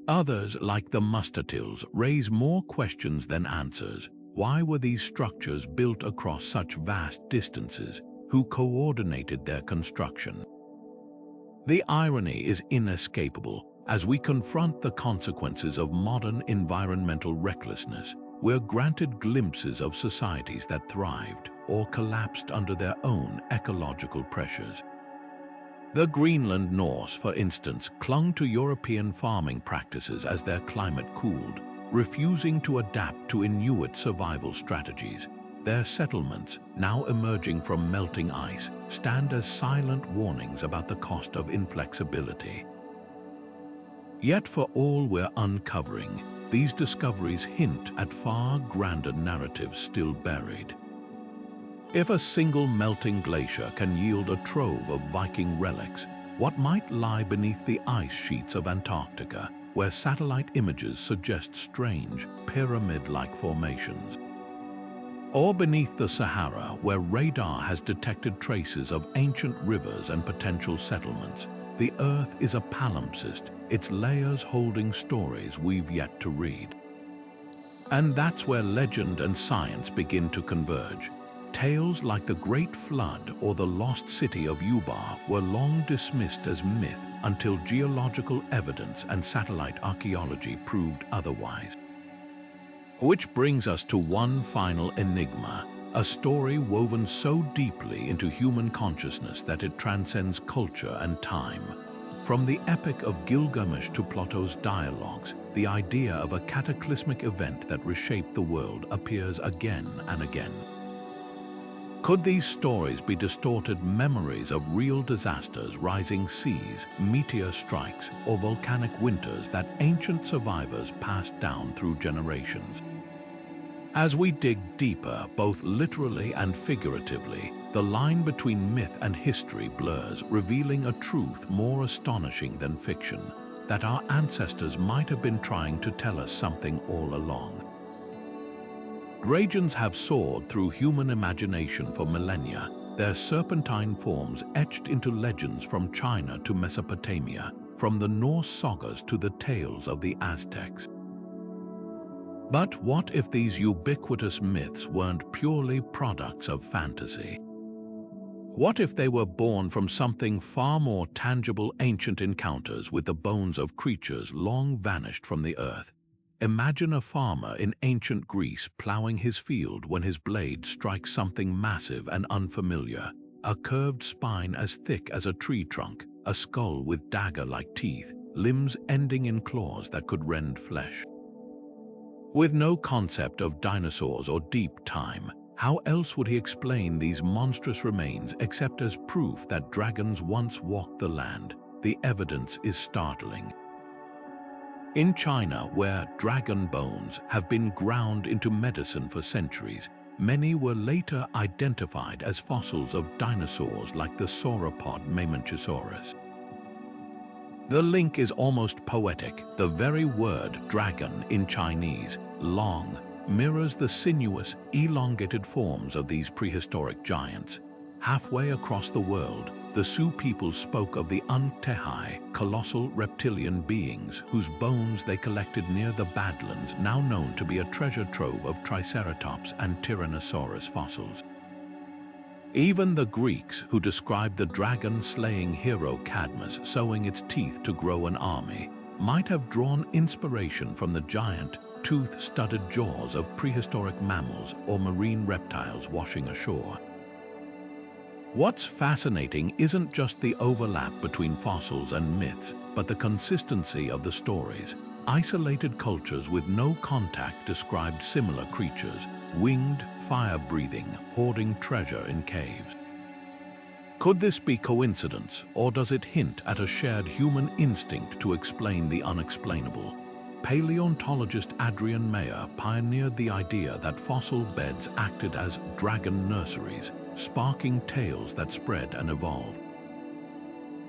Others, like the mustatils, raise more questions than answers. Why were these structures built across such vast distances? Who coordinated their construction? The irony is inescapable. As we confront the consequences of modern environmental recklessness, we're granted glimpses of societies that thrived or collapsed under their own ecological pressures. The Greenland Norse, for instance, clung to European farming practices as their climate cooled, refusing to adapt to Inuit survival strategies. Their settlements, now emerging from melting ice, stand as silent warnings about the cost of inflexibility. Yet for all we're uncovering, these discoveries hint at far grander narratives still buried. If a single melting glacier can yield a trove of Viking relics, what might lie beneath the ice sheets of Antarctica, where satellite images suggest strange, pyramid-like formations? Or beneath the Sahara, where radar has detected traces of ancient rivers and potential settlements? The Earth is a palimpsest, its layers holding stories we've yet to read. And that's where legend and science begin to converge. Tales like the Great Flood or the lost city of Ubar were long dismissed as myth until geological evidence and satellite archaeology proved otherwise. Which brings us to one final enigma, a story woven so deeply into human consciousness that it transcends culture and time. From the epic of Gilgamesh to Plato's dialogues, the idea of a cataclysmic event that reshaped the world appears again and again. Could these stories be distorted memories of real disasters, rising seas, meteor strikes, or volcanic winters that ancient survivors passed down through generations? As we dig deeper, both literally and figuratively, the line between myth and history blurs, revealing a truth more astonishing than fiction, that our ancestors might have been trying to tell us something all along. Legends have soared through human imagination for millennia, their serpentine forms etched into legends from China to Mesopotamia, from the Norse sagas to the tales of the Aztecs. But what if these ubiquitous myths weren't purely products of fantasy? What if they were born from something far more tangible, ancient encounters with the bones of creatures long vanished from the earth? Imagine a farmer in ancient Greece plowing his field when his blade strikes something massive and unfamiliar, a curved spine as thick as a tree trunk, a skull with dagger-like teeth, limbs ending in claws that could rend flesh. With no concept of dinosaurs or deep time, how else would he explain these monstrous remains except as proof that dragons once walked the land? The evidence is startling. In China, where dragon bones have been ground into medicine for centuries, many were later identified as fossils of dinosaurs like the sauropod Mamenchisaurus. The link is almost poetic. The very word dragon in Chinese, long, mirrors the sinuous, elongated forms of these prehistoric giants. Halfway across the world, the Sioux people spoke of the Antikythera, colossal reptilian beings whose bones they collected near the Badlands, now known to be a treasure trove of Triceratops and Tyrannosaurus fossils. Even the Greeks, who described the dragon-slaying hero Cadmus sowing its teeth to grow an army, might have drawn inspiration from the giant, tooth-studded jaws of prehistoric mammals or marine reptiles washing ashore. What's fascinating isn't just the overlap between fossils and myths, but the consistency of the stories. Isolated cultures with no contact described similar creatures, winged, fire-breathing, hoarding treasure in caves. Could this be coincidence, or does it hint at a shared human instinct to explain the unexplainable? Paleontologist Adrian Mayer pioneered the idea that fossil beds acted as dragon nurseries, sparking tales that spread and evolved.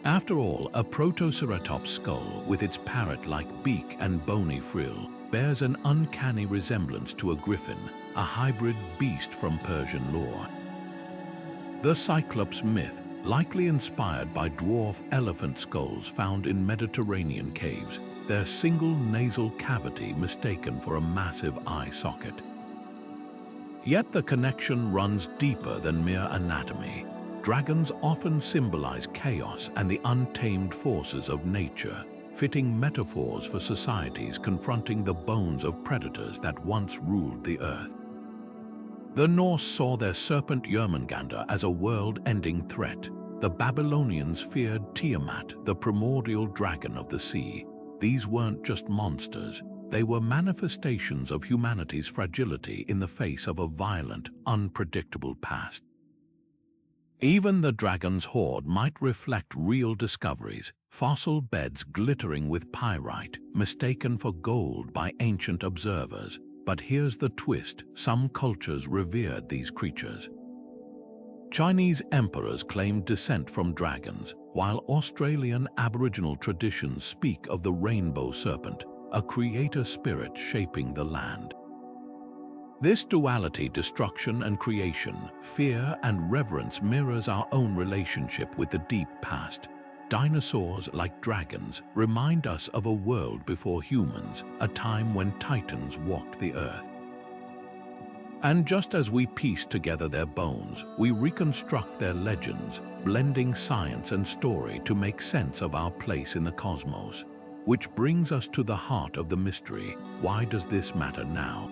After all, a Protoceratops skull with its parrot-like beak and bony frill bears an uncanny resemblance to a griffin, a hybrid beast from Persian lore. The Cyclops myth, likely inspired by dwarf elephant skulls found in Mediterranean caves, their single nasal cavity mistaken for a massive eye socket. Yet the connection runs deeper than mere anatomy. Dragons often symbolize chaos and the untamed forces of nature, fitting metaphors for societies confronting the bones of predators that once ruled the earth. The Norse saw their serpent Jörmungandr as a world-ending threat. The Babylonians feared Tiamat, the primordial dragon of the sea. These weren't just monsters, they were manifestations of humanity's fragility in the face of a violent, unpredictable past. Even the dragon's hoard might reflect real discoveries, fossil beds glittering with pyrite, mistaken for gold by ancient observers. But here's the twist, some cultures revered these creatures. Chinese emperors claimed descent from dragons, while Australian Aboriginal traditions speak of the rainbow serpent, a creator spirit shaping the land. This duality, destruction and creation, fear and reverence, mirrors our own relationship with the deep past. Dinosaurs, like dragons, remind us of a world before humans, a time when titans walked the earth. And just as we piece together their bones, we reconstruct their legends, blending science and story to make sense of our place in the cosmos. Which brings us to the heart of the mystery. Why does this matter now?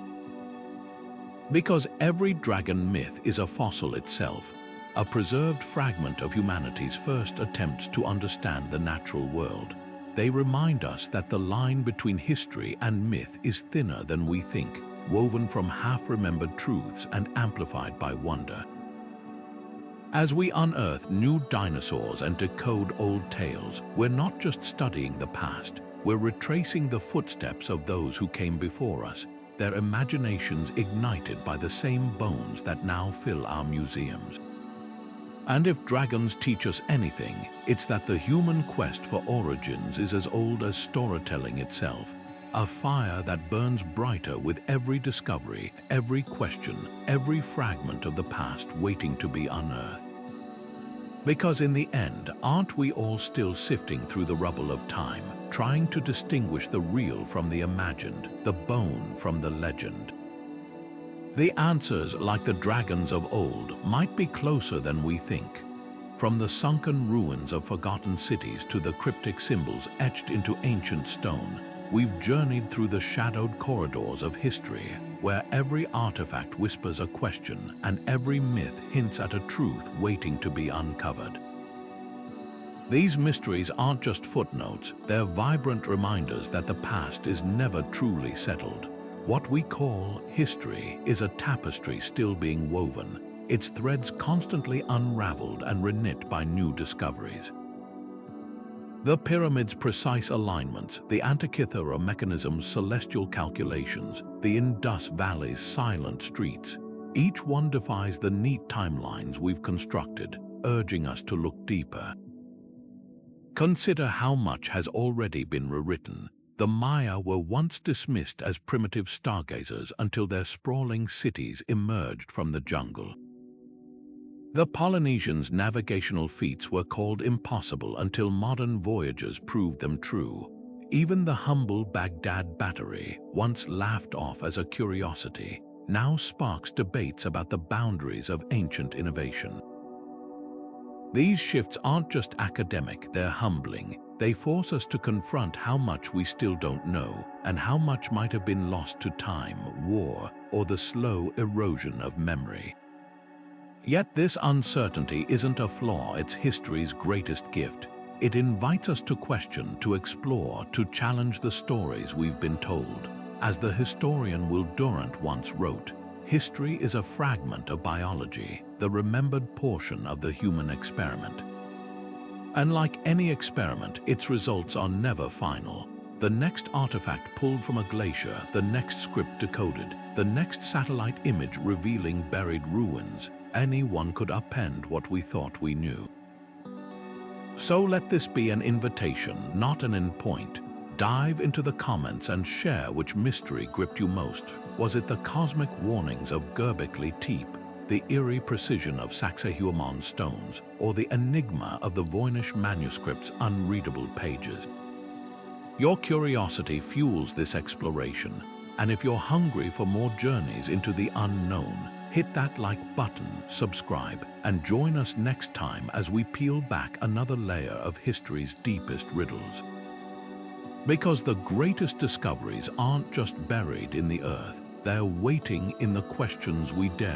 Because every dragon myth is a fossil itself, a preserved fragment of humanity's first attempts to understand the natural world. They remind us that the line between history and myth is thinner than we think, woven from half-remembered truths and amplified by wonder. As we unearth new dinosaurs and decode old tales, we're not just studying the past, we're retracing the footsteps of those who came before us, their imaginations ignited by the same bones that now fill our museums. And if dragons teach us anything, it's that the human quest for origins is as old as storytelling itself, a fire that burns brighter with every discovery, every question, every fragment of the past waiting to be unearthed. Because in the end, aren't we all still sifting through the rubble of time, trying to distinguish the real from the imagined, the bone from the legend? The answers, like the dragons of old, might be closer than we think. From the sunken ruins of forgotten cities to the cryptic symbols etched into ancient stone, we've journeyed through the shadowed corridors of history, where every artifact whispers a question and every myth hints at a truth waiting to be uncovered. These mysteries aren't just footnotes, they're vibrant reminders that the past is never truly settled. What we call history is a tapestry still being woven, its threads constantly unraveled and reknit by new discoveries. The pyramid's precise alignments, the Antikythera mechanism's celestial calculations, the Indus Valley's silent streets, each one defies the neat timelines we've constructed, urging us to look deeper. Consider how much has already been rewritten. The Maya were once dismissed as primitive stargazers until their sprawling cities emerged from the jungle. The Polynesians' navigational feats were called impossible until modern voyagers proved them true. Even the humble Baghdad battery, once laughed off as a curiosity, now sparks debates about the boundaries of ancient innovation. These shifts aren't just academic, they're humbling. They force us to confront how much we still don't know and how much might have been lost to time, war, or the slow erosion of memory. Yet this uncertainty isn't a flaw, it's history's greatest gift. It invites us to question, to explore, to challenge the stories we've been told. As the historian Will Durant once wrote, history is a fragment of biology, the remembered portion of the human experiment. And like any experiment, its results are never final. The next artifact pulled from a glacier, the next script decoded, the next satellite image revealing buried ruins, anyone could append what we thought we knew. So let this be an invitation, not an endpoint. Dive into the comments and share which mystery gripped you most. Was it the cosmic warnings of Göbekli Tepe, the eerie precision of Sacsayhuaman stones, or the enigma of the Voynich Manuscript's unreadable pages? Your curiosity fuels this exploration, and if you're hungry for more journeys into the unknown, hit that like button, subscribe, and join us next time as we peel back another layer of history's deepest riddles. Because the greatest discoveries aren't just buried in the earth, they're waiting in the questions we dare